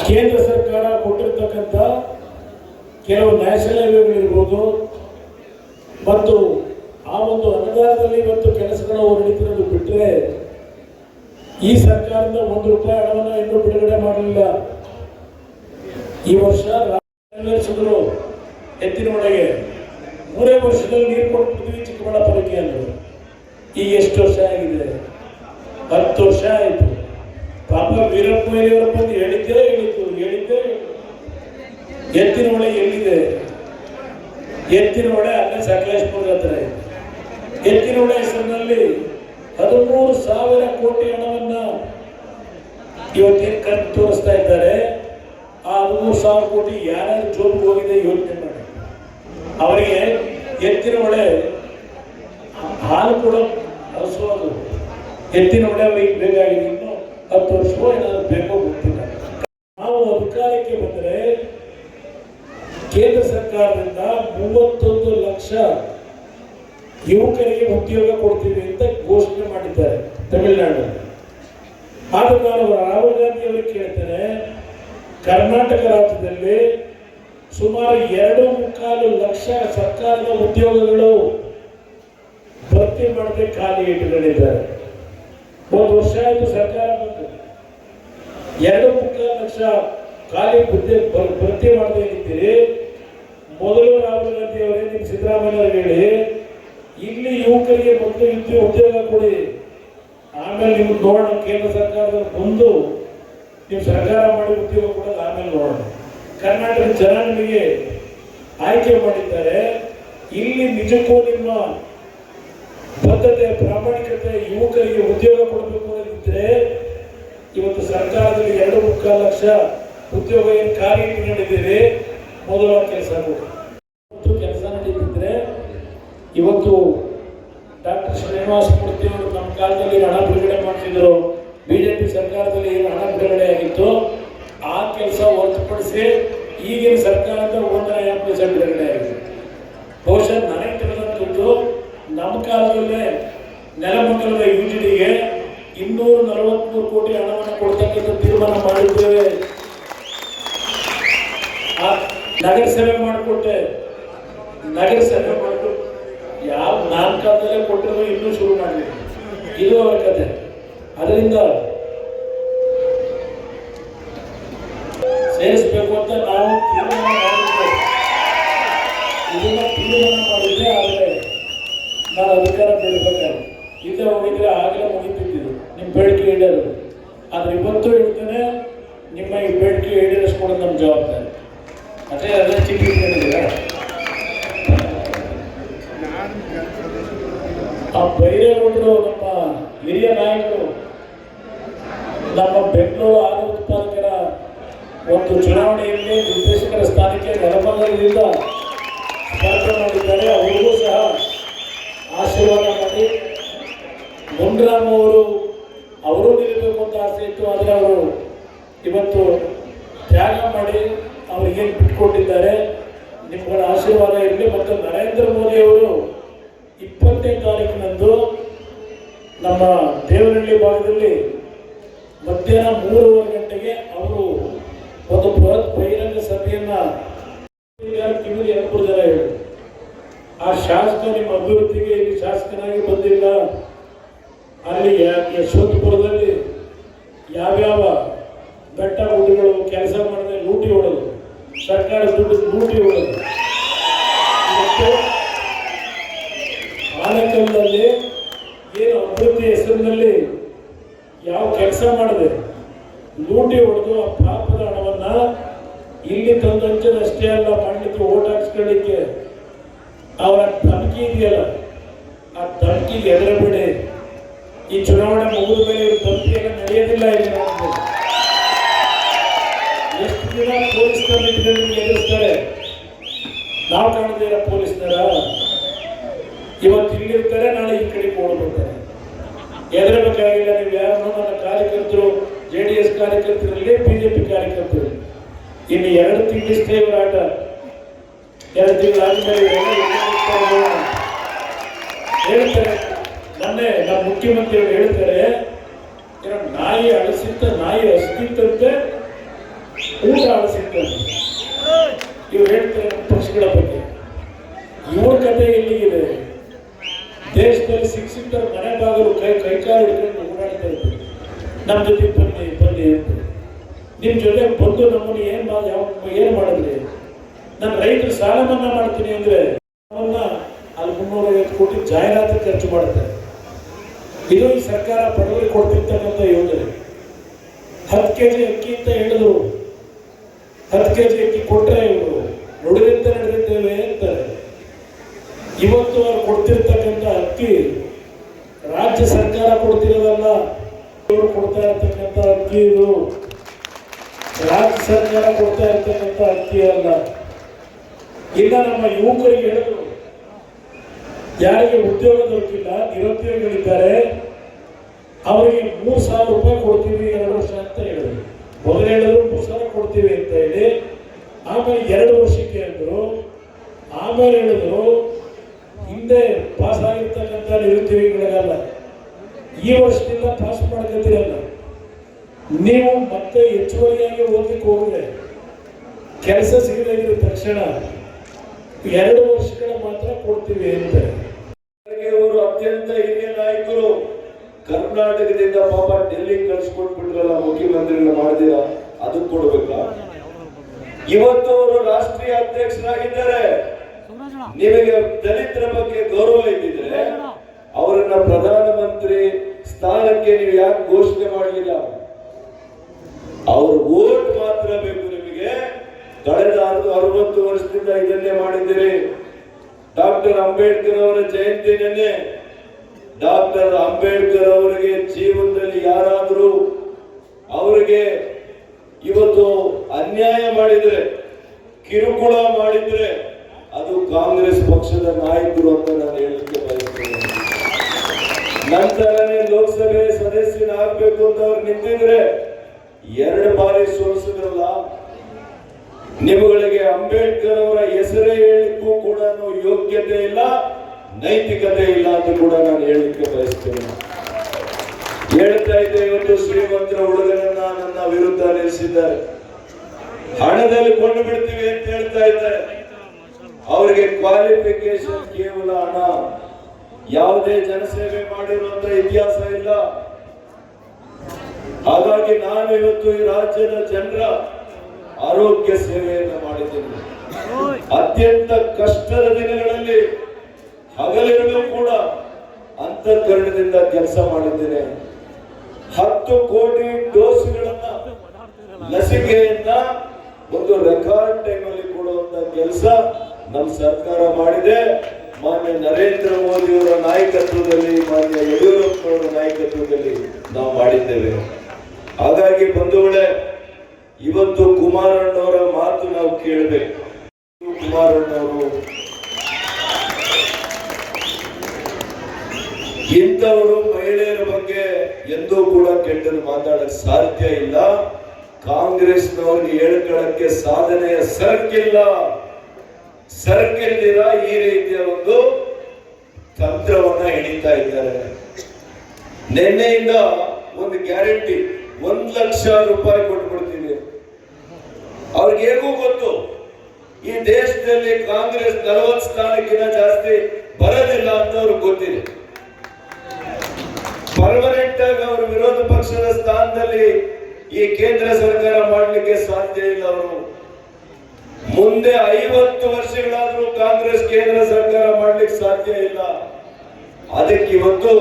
ಕೇಂದ್ರ ಸರ್ಕಾರ ಕೊಟ್ಟಿರ್ತಕ್ಕಂಥ ಕೆಲವು ನ್ಯಾಷನಲ್ ಹೈವೇಗಳಿರ್ಬೋದು ಮತ್ತು ಆ ಒಂದು ಅನುದಾನದಲ್ಲಿ ಇವತ್ತು ಕೆಲಸಗಳು ನಡೀತಿರೋದು ಬಿಟ್ಟರೆ ಈ ಸರ್ಕಾರದಿಂದ ₹1 ಹಣವನ್ನು ಇನ್ನೂ ಬಿಡುಗಡೆ ಮಾಡಲಿಲ್ಲ. ಈ ವರ್ಷ ನೆರವೇರಿಸಿದ್ರು ಎತ್ತಿನಹೊಳೆಗೆ 3 ವರ್ಷದಲ್ಲಿ ನೀರು ಕೊಟ್ಬಿಡ್ತೀವಿ ಚಿಕ್ಕಬಳ್ಳಾಪುರಕ್ಕೆ ಅಂದರು. ಈಗ ಎಷ್ಟು ವರ್ಷ ಆಗಿದೆ? 10 ವರ್ಷ ಆಯಿತು. ಪಾಪ ವೀರಪ್ಪ ಮೊಯ್ಲಿಯವರು ಬಂದು ಹೇಳಿದ್ದೇ ಎತ್ತಿನಹೊಳೆ ಎಲ್ಲಿದೆ? ಎತ್ತಿನಹೊಳೆ ಅಲ್ಲೇ ಸಕಲೇಶ್ಪುರ ಹತ್ರ ಇದೆ. ಎತ್ತಿನಹೊಳೆ ಹೆಸರಿನಲ್ಲಿ 13,000 ಕೋಟಿ ಹಣವನ್ನ ಇವತ್ತೇನು ಖರ್ಚು ತೋರಿಸ್ತಾ ಇದ್ದಾರೆ. ಆ 13,000 ಕೋಟಿ ಯಾರ್ಯಾರು ಜೋಬಿಗೆ ಹೋಗಿದೆ ಯೋಚನೆ ಮಾಡಿ. ಅವರಿಗೆ ಎತ್ತಿನಹೊಳೆ ಹಾಲು ಕೂಡ ಹರಿಸೋದು ಎತ್ತಿನಹೊಳೆ ಅವರಿಗೆ ಬೇಕಾಗಿದೆ. ಇನ್ನು 10 ವರ್ಷವೋ ಏನಾದ್ರು ಬೇಕೋ ಗೊತ್ತಿಲ್ಲ. ನಾವು ಅಧಿಕಾರಕ್ಕೆ ಬಂದರೆ ಕೇಂದ್ರ ಸರ್ಕಾರದಿಂದ 31 ಲಕ್ಷ ಯುವಕರಿಗೆ ಉದ್ಯೋಗ ಕೊಡ್ತೀವಿ ಅಂತ ಘೋಷಣೆ ಮಾಡಿದ್ದಾರೆ ತಮಿಳುನಾಡು. ಆದ್ರೆ ನಾನು ರಾಹುಲ್ ಗಾಂಧಿ ಅವರಿಗೆ ಕೇಳ್ತೇನೆ, ಕರ್ನಾಟಕ ರಾಜ್ಯದಲ್ಲಿ ಸುಮಾರು 2.25 ಲಕ್ಷ ಸರ್ಕಾರದ ಉದ್ಯೋಗಗಳು ಭರ್ತಿ ಮಾಡದೆ ಖಾಲಿ ಇಟ್ಟುಕೊಂಡಿದ್ದಾರೆ. 1 ವರ್ಷ ಆಯಿತು ಸರ್ಕಾರ ಬಂದು 2.25 ಲಕ್ಷ ಖಾಲಿ ಹುದ್ದೆ ಭರ್ತಿ ಮಾಡದೆ ಇದ್ದೀರಿ. ಮೊದಲು ರಾಹುಲ್ ಗಾಂಧಿ ಅವರೇ ನಿಮ್ಮ ಸಿದ್ದರಾಮಯ್ಯ ಅವರು ಹೇಳಿ ಇಲ್ಲಿ ಯುವಕರಿಗೆ ಮೊದಲು ಉದ್ಯೋಗ ಕೊಡಿ, ಆಮೇಲೆ ನಿಮ್ಗೆ ನೋಡೋಣ. ಕೇಂದ್ರ ಸರ್ಕಾರದಲ್ಲಿ ಬಂದು ನೀವು ಸರ್ಕಾರ ಮಾಡಿ ಉದ್ಯೋಗ ಕೊಡೋದು ಆಮೇಲೆ ನೋಡೋಣ. ಕರ್ನಾಟಕದ ಜನ ನಿಮಗೆ ಆಯ್ಕೆ ಮಾಡಿದ್ದಾರೆ. ಇಲ್ಲಿ ನಿಜಕ್ಕೂ ನಿಮ್ಮ ಬದ್ಧತೆ ಪ್ರಾಮಾಣಿಕತೆ ಯುವಕರಿಗೆ ಉದ್ಯೋಗ ಕೊಡಬೇಕು ಅನ್ನೋದಿದ್ರೆ ಇವತ್ತು ಸರ್ಕಾರದಲ್ಲಿ 2.25 ಲಕ್ಷ ಉದ್ಯೋಗ ಏನು ಖಾಲಿ ಇಟ್ಟುಕೊಂಡಿದ್ದೀರಿ, ಮೊದಲ ಕೆಲಸ ಕೊಡಿ. ಕೆಲಸ ನಡೀತಿದ್ರೆ ಇವತ್ತು ಡಾಕ್ಟರ್ ಶ್ರೀನಿವಾಸ ಮೂರ್ತಿ ಅವರು ನಮ್ಮ ಕಾಲದಲ್ಲಿ ಹಣ ಬಿಡುಗಡೆ ಮಾಡ್ತಿದ್ರು. ಬಿಜೆಪಿ ಸರ್ಕಾರದಲ್ಲಿ ಏನು ಹಣ ಬಿಡುಗಡೆ ಆಗಿತ್ತು ಆ ಕೆಲಸ ಹೊರತುಪಡಿಸಿ ಈಗಿನ ಸರ್ಕಾರದ 150% ಬಿಡುಗಡೆ ಆಗಿದೆ. ಬಹುಶಃ ನನಗೆ ತಿಳಿದಂಥದ್ದು ನಮ್ಮ ಕಾಲದಲ್ಲೇ ನೆಲಮಂಗಲದ UGDಗೆ 243 ಕೋಟಿ ಹಣವನ್ನು ಕೊಡ್ತಕ್ಕಂಥ ತೀರ್ಮಾನ ಮಾಡಿದ್ದೇವೆ. ನಗರಸಭೆ ಮಾಡಿಕೊಟ್ಟೆ, ನಗರಸಭೆ ಮಾಡಿಕೊಟ್ಟು ಯಾವ ನಾನು ಕಾಲದಲ್ಲೇ ಕೊಟ್ಟರು ಇನ್ನೂ ಶುರು ಮಾಡಲಿಲ್ಲ. ಇದು ಅವರ ಕತೆ. ಅದರಿಂದ ಸೇರಿಸಬೇಕು ಅಂತ ನಾವು ತೀರ್ಮಾನ ಮಾಡಿದ್ದೇವೆ. ಇದನ್ನ ತೀರ್ಮಾನ ಮಾಡಿದ್ದೆ. ಆದರೆ ನಾನು ಅಧಿಕಾರ ಬಿಡಬೇಕಾದ್ರೆ ಇಲ್ಲೇ ಹೋಗಿದ್ರೆ ಆಗಲೇ ಮುಗಿತಿದ್ದು ನಿಮ್ಮ ಬೇಡಿಕೆ ಈಡೇರೋದು. ಆದರೆ ಇವತ್ತು ಹೇಳ್ತೇನೆ, ನಿಮ್ಮ ಈ ಬೇಡಿಕೆ ಈಡೇರಿಸ್ಕೊಡೋದು ನಮ್ಮ ಜವಾಬ್ದಾರಿ. ಅದೇ ಚಿಕ್ಕ ಆ ಬೈರೇಗೌಡರು ನಮ್ಮ ಹಿರಿಯ ನಾಯಕರು ನಮ್ಮ ಬೆಂಗಳೂರು ಹಾಲು ಉತ್ಪಾದಕರ ಒಂದು ಚುನಾವಣೆಯಲ್ಲಿ ನಿರ್ದೇಶಕರ ಸ್ಥಾನಕ್ಕೆ ನೆಲಮಂಗಲದಿಂದ ಸ್ಪರ್ಧೆ ಮಾಡಿದ್ದಾರೆ. ಅವರಿಗೂ ಸಹ ಆಶೀರ್ವಾದ ಮಾಡಿ ಮುನ್ರಾಮ್ ಅವರು ನಿಲ್ಲಬೇಕು ಅಂತ ಆಸೆ ಇತ್ತು. ಆದರೆ ಅವರು ಇವತ್ತು ತ್ಯಾಗ ಮಾಡಿ ಅವರಿಗೇನು ಬಿಟ್ಟುಕೊಟ್ಟಿದ್ದಾರೆ. ನಿಮ್ಮಗಳ ಆಶೀರ್ವಾದ ಇರಲಿ. ಮತ್ತು ನರೇಂದ್ರ ಮೋದಿ ಅವರು 20ನೇ ತಾರೀಕಿನಂದು ನಮ್ಮ ದೇವನಹಳ್ಳಿ ಭಾಗದಲ್ಲಿ ಮಧ್ಯಾಹ್ನ 3:30 ಗಂಟೆಗೆ ಅವರು ಒಂದು ಬೃಹತ್ ಬಹಿರಂಗ ಸಭೆಯನ್ನ ಕಿವಿಲಿ 2 ಜನ ಹೇಳಿ, ಆ ಶಾಸಕ ನಿಮ್ಮ ಅಭಿವೃದ್ಧಿಗೆ ಇಲ್ಲಿ ಶಾಸಕನಾಗಿ ಬಂದಿಲ್ಲ, ಅಲ್ಲಿ ಯಶವಂತಪುರದಲ್ಲಿ ಯಾವ್ಯಾವ ಬೆಟ್ಟ ಗುಡ್ಡಗಳು ಕೆಲಸ ಮಾಡದೆ ಲೂಟಿ ಹೊಡೋದು, ಸರ್ಕಾರ ದುಡ್ಡು ಲೂಟಿ ಹೊಡೋದು, ಆನೇಕಲ್ನಲ್ಲಿ ಏನು ಅಭಿವೃದ್ಧಿ ಹೆಸರಿನಲ್ಲಿ ಯಾವ ಕೆಲಸ ಮಾಡಿದೆ ಲೂಟಿ ಹೊಡೆದು ಆ ಪಾಪದ ಹಣವನ್ನ ಇಲ್ಲಿ ತಂದು ಹಂಚೋದಷ್ಟೇ ಅಲ್ಲ, ಮಾಡಲಿಕ್ಕೆ ಓಟ್ ಹಾಕ್ಸ್ಕೊಳ್ಳಿಕ್ಕೆ ಅವರ ಧಮಕಿ ಇದೆಯಲ್ಲ, ಆ ಧಮಕಿಗೆ ಹೆದರಬೇಡಿ. ಈ ಚುನಾವಣೆ ಮುಗಿದ ಮೇಲೆ ಇವರು ಧಮಕಿಯೆಲ್ಲ ನಡೆಯೋದಿಲ್ಲ. ಇಲ್ಲಿ ಎಷ್ಟು ದಿನ ಪೊಲೀಸ್ನವ್ರನ್ನ ಎದುರಿಸ್ತಾರೆ? ನಾವು ಕಾಣದಿರ ಪೊಲೀಸ್ನರ ಇವತ್ತು ಇಲ್ಲಿರ್ತಾರೆ, ನಾಳೆ ಈ ಕಡೆ ಓಡ್ಬಿಡ್ತಾರೆ. ಹೆದರಬೇಕಾಗಿಲ್ಲ. ನೀವು ಯಾರನ್ನೂ ನನ್ನ ಕಾರ್ಯಕರ್ತರು, JDS ಕಾರ್ಯಕರ್ತರಲ್ಲಿ, BJP ಕಾರ್ಯಕರ್ತರು ಇನ್ನು 2 ತಿಂಗಳಿಷ್ಟೇ ಇವರ ಆಟ. 2 ತಿಂಗಳಾದ್ಮೇಲೆ ಹೇಳ್ತಾರೆ. ಮೊನ್ನೆ ನಮ್ಮ ಮುಖ್ಯಮಂತ್ರಿಗಳು ಹೇಳ್ತಾರೆ, ನಾಯಿ ಅಳಿಸಿತ್ತ ನಾಯಿ ಹಸ್ತಿತ್ತಂತೆ ಊಟ ಆಡಿಸಿರ್ತಾರೆ. ಇವ್ರು ಹೇಳ್ತಾರೆ ನಮ್ಮ ಪಕ್ಷಗಳ ಬಗ್ಗೆ. ಇವ್ರ ಕಥೆ ಎಲ್ಲಿಗಿದೆ? ದೇಶದಲ್ಲಿ ಸಿಕ್ಕಿದ್ದ ಮನೆ ಬಾಗಿಲು ಕೈಕಾಲು ಹಿಡ್ಕೊಂಡು ಓಡಾಡ್ತಾ ಇದ್ರು, ನಮ್ಮ ಜೊತೆ ಬನ್ನಿ ಬನ್ನಿ ಅಂತ. ನಿಮ್ಮ ಜೊತೆ ಬಂದು ನಮ್ಮನ್ನು ಏನು ಮಾಡಿದ್ರಿ? ನಾನು ರೈತರು ಸಾಲ ಮನ್ನಾ ಮಾಡ್ತೀನಿ ಅಂದ್ರೆ ಅವನ್ನ ಅಲ್ಲಿ 350 ಕೋಟಿ ಜಾಹೀರಾತು ಖರ್ಚು ಮಾಡ್ತಾರೆ. ಇದು ಈ ಸರ್ಕಾರ ಬಡವರಿಗೆ ಕೊಡ್ತಿರ್ತಕ್ಕಂಥ ಯೋಜನೆ. 10 kg ಅಕ್ಕಿ ಅಂತ ಹೇಳಿದ್ರು, 10 kg ಅಕ್ಕಿ ಕೊಟ್ಟರೆ ಇವರು ನುಡಿದಂತೆ ನಡೆದಿದ್ದೇವೆ ಅಂತಾರೆ. ಇವತ್ತು ಅವ್ರು ಕೊಡ್ತಿರ್ತಕ್ಕಂಥ ಅಕ್ಕಿ ರಾಜ್ಯ ಸರ್ಕಾರ ಕೊಡ್ತಿರೋದಲ್ಲ, ಇವರು ಕೊಡ್ತಾ ಇರ್ತಕ್ಕಂಥ ಅಕ್ಕಿ ಇದು ರಾಜ್ಯ ಸರ್ಕಾರ ಕೊಡ್ತಾ ಇರ್ತಕ್ಕಂಥ ಅಕ್ಕಿ ಅಲ್ಲ. ಇಲ್ಲ ನಮ್ಮ ಯುವಕರಿಗೆ ಹೇಳಿದ್ರು, ಯಾರಿಗೆ ಉದ್ಯೋಗ ದೊರಕಿಲ್ಲ, ನಿರುದ್ಯೋಗಿಗಳಿದ್ದಾರೆ, ಅವರಿಗೆ 3,000 ರೂಪಾಯಿ ಕೊಡ್ತೀವಿ 2 ವರ್ಷ ಅಂತ ಹೇಳಿದ್ರು. ಮೊದಲು ಹೇಳಿದ್ರು 3,000 ಕೊಡ್ತೀವಿ ಅಂತ ಹೇಳಿ, ಆಮೇಲೆ 2 ವರ್ಷಕ್ಕೆ ಅಂದರು. ಆಮೇಲೆ ಹೇಳಿದ್ರು ಹಿಂದೆ ಪಾಸ್ ಆಗಿರ್ತಕ್ಕಂಥ ನಿರುದ್ಯೋಗಿಗಳಿಗಲ್ಲ, ಈ ವರ್ಷದಿಂದ ಪಾಸ್ ಮಾಡ್ಕೊತೀರಲ್ಲ, ನೀವು ಮತ್ತೆ ಹೆಚ್ಚುವರಿಯಾಗಿ ಓದಲಿಕ್ಕೆ ಹೋಗಿದೆ, ಕೆಲಸ ಸಿಗದಿದ್ದ ತಕ್ಷಣ 2 ವರ್ಷಗಳ ಮಾತ್ರ ಕೊಡ್ತೀವಿ ಅಂತಾರೆ. ಅವರು ಅತ್ಯಂತ ಹಿರಿಯ ನಾಯಕರು, ಕರ್ನಾಟಕದಿಂದ ಪಾಪ ಡೆಲ್ಲಿ ಕಳಿಸ್ಕೊಟ್ಬಿಟ್ರಲ್ಲ, ಮುಖ್ಯಮಂತ್ರಿಗಳು ಮಾಡಿದಿರ, ಅದು ಕೊಡ್ಬೇಕಾ? ಇವತ್ತು ಅವರು ರಾಷ್ಟ್ರೀಯ ಅಧ್ಯಕ್ಷರಾಗಿದ್ದಾರೆ. ನಿಮಗೆ ದಲಿತರ ಬಗ್ಗೆ ಗೌರವ ಇದ್ದಿದ್ರೆ ಅವರನ್ನ ಪ್ರಧಾನಮಂತ್ರಿ ಸ್ಥಾನಕ್ಕೆ ನೀವು ಯಾಕೆ ಘೋಷಣೆ ಮಾಡಲಿಲ್ಲ? ಅವ್ರ ವೋಟ್ ಮಾತ್ರ ಬೇಕು ನಿಮಗೆ. ಕಳೆದ 60 ವರ್ಷದಿಂದ ಇದನ್ನೇ ಮಾಡಿದ್ದೀರಿ. ಡಾಕ್ಟರ್ ಅಂಬೇಡ್ಕರ್ ಅವರ ಜಯಂತಿ ನೆನ್ನೆ. ಡಾಕ್ಟರ್ ಅಂಬೇಡ್ಕರ್ ಅವರಿಗೆ ಜೀವನದಲ್ಲಿ ಯಾರಾದರೂ ಅವರಿಗೆ ಇವತ್ತು ಅನ್ಯಾಯ ಮಾಡಿದ್ರೆ, ಕಿರುಕುಳ ಮಾಡಿದ್ರೆ ಅದು ಕಾಂಗ್ರೆಸ್ ಪಕ್ಷದ ನಾಯಕರು ಅಂತ ನಾನು ಹೇಳಲಿಕ್ಕೆ ಬಯಸ್ತೇನೆ. ನಂತರನೇ ಲೋಕಸಭೆ ಸದಸ್ಯನಾಗಬೇಕು ಅಂತ ಅವ್ರು ನಿಂತಿದ್ರೆ 2 ಬಾರಿ ಸೋಲಿಸಿದ್ರಲ್ಲ, ನಿಮ್ಮಗಳಿಗೆ ಅಂಬೇಡ್ಕರ್ ಅವರ ಹೆಸರೇ ಹೇಳಲಿಕ್ಕೂ ಕೂಡ ಯೋಗ್ಯತೆ ಇಲ್ಲ, ನೈತಿಕತೆ ಇಲ್ಲ ಅಂತ ಕೂಡ ನಾನು ಹೇಳಲಿಕ್ಕೆ ಬಯಸ್ತೇನೆ. ಹೇಳ್ತಾ ಇದ್ದೆ, ಇವತ್ತು ಶ್ರೀಮಂತರ ಹುಡುಗನನ್ನ ನನ್ನ ವಿರುದ್ಧ ನಿಲ್ಲಿಸಿದ್ದಾರೆ, ಹಣದಲ್ಲಿ ಕೊಂಡು ಬಿಡ್ತೀವಿ ಅಂತ ಹೇಳ್ತಾ ಇದ್ದಾರೆ. ಅವರಿಗೆ ಕ್ವಾಲಿಫಿಕೇಶನ್ ಕೇವಲ ಹಣ, ಯಾವುದೇ ಜನಸೇವೆ ಮಾಡಿರುವಂತ ಇತಿಹಾಸ ಇಲ್ಲ. ಹಾಗಾಗಿ ನಾನು ಇವತ್ತು ಈ ರಾಜ್ಯದ ಜನರ ಆರೋಗ್ಯ ಸೇವೆಯನ್ನು ಮಾಡಿದ್ದೇನೆ. ಅತ್ಯಂತ ಕಷ್ಟದ ದಿನಗಳಲ್ಲಿ ಹಗಲಿರುಳು ಕೂಡ ಅಂತಃಕರಣದಿಂದ ಕೆಲಸ ಮಾಡಿದ್ದೇನೆ. 10 ಕೋಟಿ ಡೋಸ್ಗಳನ್ನ ಲಸಿಕೆಯನ್ನ ಒಂದು ರೆಕಾರ್ಡ್ ಟೈಮ್ ಅಲ್ಲಿ ಕೊಡುವಂತ ಕೆಲಸ ನಮ್ಮ ಸರ್ಕಾರ ಮಾಡಿದೆ. ಮಾನ್ಯ ನರೇಂದ್ರ ಮೋದಿ ಅವರ ನಾಯಕತ್ವದಲ್ಲಿ, ಮಾನ್ಯ ಯಡಿಯೂರಪ್ಪನವರ ನಾಯಕತ್ವದಲ್ಲಿ ನಾವು ಮಾಡಿದ್ದೇವೆ. ಹಾಗಾಗಿ ಬಂಧುಗಳೇ, ಇವತ್ತು ಕುಮಾರಣ್ಣವರ ಮಾತು ನಾವು ಕೇಳಬೇಕು. ಕುಮಾರಣ್ಣವರು ಇಂಥವರು ಮಹಿಳೆಯರ ಬಗ್ಗೆ ಎಂದೂ ಕೂಡ ಕೆಟ್ಟದ್ದು ಮಾತಾಡಕ್ಕೆ ಸಾಧ್ಯ ಇಲ್ಲ. ಕಾಂಗ್ರೆಸ್ನವ್ರಿಗೆ ಹೇಳ್ಕೊಳ್ಳಕ್ಕೆ ಸಾಧನೆಯ ಸರಕಿಲ್ಲ. ಸರಕಿಲ್ದಿರ ಈ ರೀತಿಯ ಒಂದು ತಂತ್ರವನ್ನ ಹಿಡಿತಾ ಇದ್ದಾರೆ. ನಿನ್ನೆಯಿಂದ ಒಂದು ಗ್ಯಾರಂಟಿ 1,00,000 ರೂಪಾಯಿ ಕೊಟ್ಬಿಡ್ತೀವಿ. ಅವ್ರಿಗೆ ಹೇಗೂ ಗೊತ್ತು ಈ ದೇಶದಲ್ಲಿ ಕಾಂಗ್ರೆಸ್ 40 ಸ್ಥಾನಕ್ಕಿಂತ ಜಾಸ್ತಿ ಬರೋದಿಲ್ಲ ಅಂತ ಅವ್ರಿಗೆ ಗೊತ್ತಿದೆ. ಪರ್ಮನೆಂಟ್ ಆಗಿ ಅವರು ವಿರೋಧ ಪಕ್ಷದ ಸ್ಥಾನದಲ್ಲಿ ಈ ಕೇಂದ್ರ ಸರ್ಕಾರ ಮಾಡಲಿಕ್ಕೆ ಸಾಧ್ಯ ಇಲ್ಲ. ಅವರು ಮುಂದೆ 50 ವರ್ಷಗಳಾದ್ರೂ ಕಾಂಗ್ರೆಸ್ ಕೇಂದ್ರ ಸರ್ಕಾರ ಮಾಡ್ಲಿಕ್ಕೆ ಸಾಧ್ಯ ಇಲ್ಲ. ಅದಕ್ಕೆ ಇವತ್ತು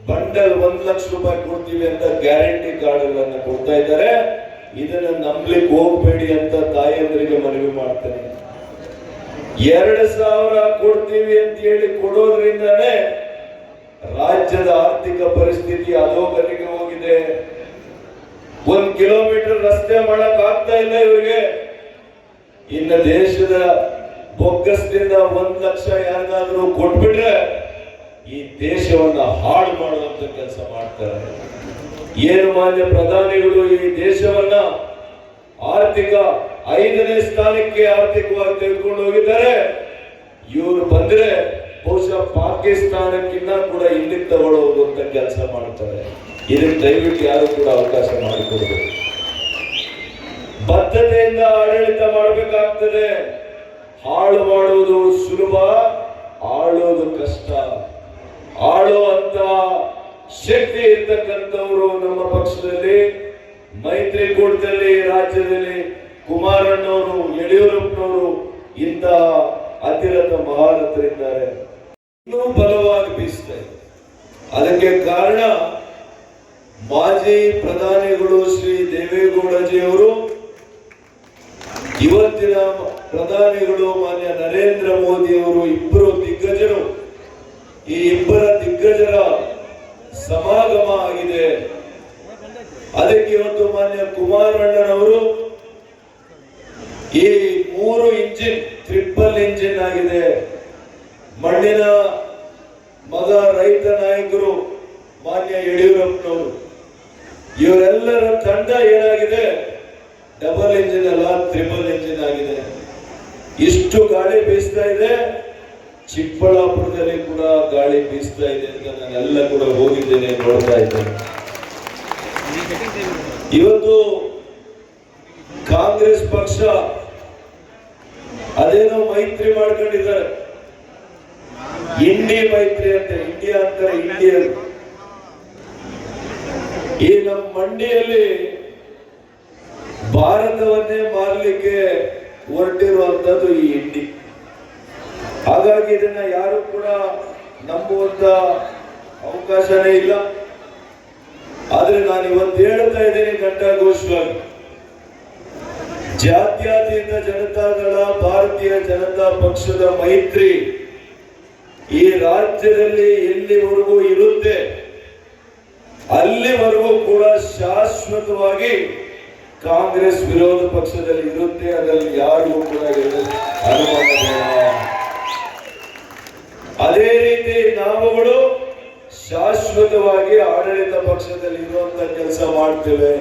ಬಂಡಲ್ 1,00,000 ರೂಪಾಯಿ ಕೊಡ್ತೀವಿ ಅಂತ ಗ್ಯಾರಂಟಿ ಕಾರ್ಡ್ಗಳನ್ನ ಕೊಡ್ತಾ ಇದ್ದಾರೆ. ಇದನ್ನ ನಂಬಲಿಕ್ಕೆ ಹೋಗ್ಬೇಡಿ ಅಂತ ತಾಯಿಯಂದ್ರಿಗೆ ಮನವಿ ಮಾಡ್ತೇನೆ. 2,000 ಕೊಡ್ತೀವಿ ಅಂತ ಹೇಳಿ ಕೊಡೋದ್ರಿಂದಾನೇ ರಾಜ್ಯದ ಆರ್ಥಿಕ ಪರಿಸ್ಥಿತಿ ಅಧೋಗತಿಗೆ ಹೋಗಿದೆ. 1 ಕಿಲೋಮೀಟರ್ ರಸ್ತೆ ಮಾಡಕ್ ಆಗ್ತಾ ಇಲ್ಲ ಇವರಿಗೆ. ಇನ್ನು ದೇಶದ ಬೊಕ್ಕಸದಿಂದ 1,00,000 ಯಾರಿಗಾದ್ರೂ ಕೊಟ್ಬಿಟ್ರೆ ಈ ದೇಶವನ್ನ ಹಾಳು ಮಾಡುವಂತ ಕೆಲಸ ಮಾಡ್ತಾರೆ. ಏನು ಮಾನ್ಯ ಪ್ರಧಾನಿಗಳು ಈ ದೇಶವನ್ನ ಆರ್ಥಿಕ 5ನೇ ಸ್ಥಾನಕ್ಕೆ ಆರ್ಥಿಕವಾಗಿ ತೆಗೆದುಕೊಂಡು ಹೋಗಿದ್ದಾರೆ. ಇವರು ಬಂದ್ರೆ ಬಹುಶಃ ಪಾಕಿಸ್ತಾನಕ್ಕಿಂತ ಕೂಡ ಹಿಂದಿಗೆ ತಗೊಳ್ಳುವಂತ ಕೆಲಸ ಮಾಡ್ತಾರೆ. ಇದಕ್ಕೆ ದಯವಿಟ್ಟು ಯಾರು ಕೂಡ ಅವಕಾಶ ಮಾಡಿಕೊಡ್ಬೇಕು. ಬದ್ಧತೆಯಿಂದ ಆಡಳಿತ ಮಾಡಬೇಕಾಗ್ತದೆ. ಹಾಳು ಮಾಡುವುದು ಸುಲಭ, ಆಳೋದು ಕಷ್ಟ. ಆಳುವಂತ ಶಕ್ತಿ ಇರ್ತಕ್ಕಂಥವರು ನಮ್ಮ ಪಕ್ಷದಲ್ಲಿ, ಮೈತ್ರಿಕೂಟದಲ್ಲಿ, ರಾಜ್ಯದಲ್ಲಿ ಕುಮಾರಣ್ಣವರು, ಯಡಿಯೂರಪ್ಪನವರು ಇಂಥ ಅತಿರಥ ಮಹಾರಥರಿದ್ದಾರೆ. ಇನ್ನೂ ಬಲವಾಗಿ ಬೀಸ್ತಾ ಇದೆ. ಅದಕ್ಕೆ ಕಾರಣ ಮಾಜಿ ಪ್ರಧಾನಿಗಳು ಶ್ರೀ ದೇವೇಗೌಡಜಿಯವರು, ಇವತ್ತಿನ ಪ್ರಧಾನಿಗಳು ಮಾನ್ಯ ನರೇಂದ್ರ ಮೋದಿಯವರು, ಇಬ್ಬರು ದಿಗ್ಗಜರು. ಈ ಇಬ್ಬರ ದಿಗ್ಗಜರ ಸಮಾಗಮ ಆಗಿದೆ. ಅದಕ್ಕೆ ಇವತ್ತು ಮಾನ್ಯ ಕುಮಾರಣ್ಣನವರು ಈ 3 ಇಂಜಿನ್, ಟ್ರಿಪಲ್ ಇಂಜಿನ್ ಆಗಿದೆ. ಮಣ್ಣಿನ ಮಗ, ರೈತ ನಾಯಕರು ಮಾನ್ಯ ಯಡಿಯೂರಪ್ಪನವರು, ಇವರೆಲ್ಲರ ತಂಡ ಏನಾಗಿದೆ, ಡಬಲ್ ಇಂಜಿನ್ ಅಲ್ಲ, ಟ್ರಿಪಲ್ ಇಂಜಿನ್ ಆಗಿದೆ. ಇಷ್ಟು ಗಾಳಿ ಬೀಸ್ತಾ ಇದೆ. ಚಿಕ್ಕಬಳ್ಳಾಪುರದಲ್ಲಿ ಕೂಡ ಗಾಳಿ ಬೀಸ್ತಾ ಇದೆ ಅಂತ ನಾನೆಲ್ಲ ಕೂಡ ಹೋಗಿದ್ದೇನೆ, ನೋಡ್ತಾ ಇದ್ದೇನೆ. ಇವತ್ತು ಕಾಂಗ್ರೆಸ್ ಪಕ್ಷ ಅದೇನೋ ಮೈತ್ರಿ ಮಾಡ್ಕೊಂಡಿದ್ದಾರೆ, ಇಂಡಿ ಮೈತ್ರಿ ಅಂತ. ಇಂಡಿಯಾ ಅಂತಾರೆ, ಇಂಡಿಯನ್. ಈ ನಮ್ಮ ಮಂಡಿಯಲ್ಲಿ ಭಾರತವನ್ನೇ ಮಾರಲಿಕ್ಕೆ ಹೊರಟಿರುವಂತದ್ದು ಈ ಇಂಡಿ. ಹಾಗಾಗಿ ಇದನ್ನ ಯಾರು ಕೂಡ ನಂಬುವಂತ ಅವಕಾಶನೇ ಇಲ್ಲ. ಆದ್ರೆ ನಾನು ಇವತ್ತು ಹೇಳ್ತಾ ಇದ್ದೇನೆ ಘಂಟಾಘೋಷವಾಗಿ, ಜಾತ್ಯತೀತ ಜನತಾದಳ, ಭಾರತೀಯ ಜನತಾ ಪಕ್ಷದ ಮೈತ್ರಿ ಈ ರಾಜ್ಯದಲ್ಲಿ ಎಲ್ಲಿವರೆಗೂ ಇರುತ್ತೆ ಅಲ್ಲಿವರೆಗೂ ಕೂಡ ಶಾಶ್ವತವಾಗಿ ಕಾಂಗ್ರೆಸ್ ವಿರೋಧ ಪಕ್ಷದಲ್ಲಿ ಇರುತ್ತೆ. ಅದರಲ್ಲಿ ಯಾರಿಗೂ ಕೂಡ ಅನುಮಾನ ಬೇಡ. ಅದೇ ರೀತಿ ನಾವುಗಳು ಶಾಶ್ವತವಾಗಿ ಆಡಳಿತ ಪಕ್ಷದಲ್ಲಿ ಇರುವಂತ ಕೆಲಸ ಮಾಡ್ತೇವೆ.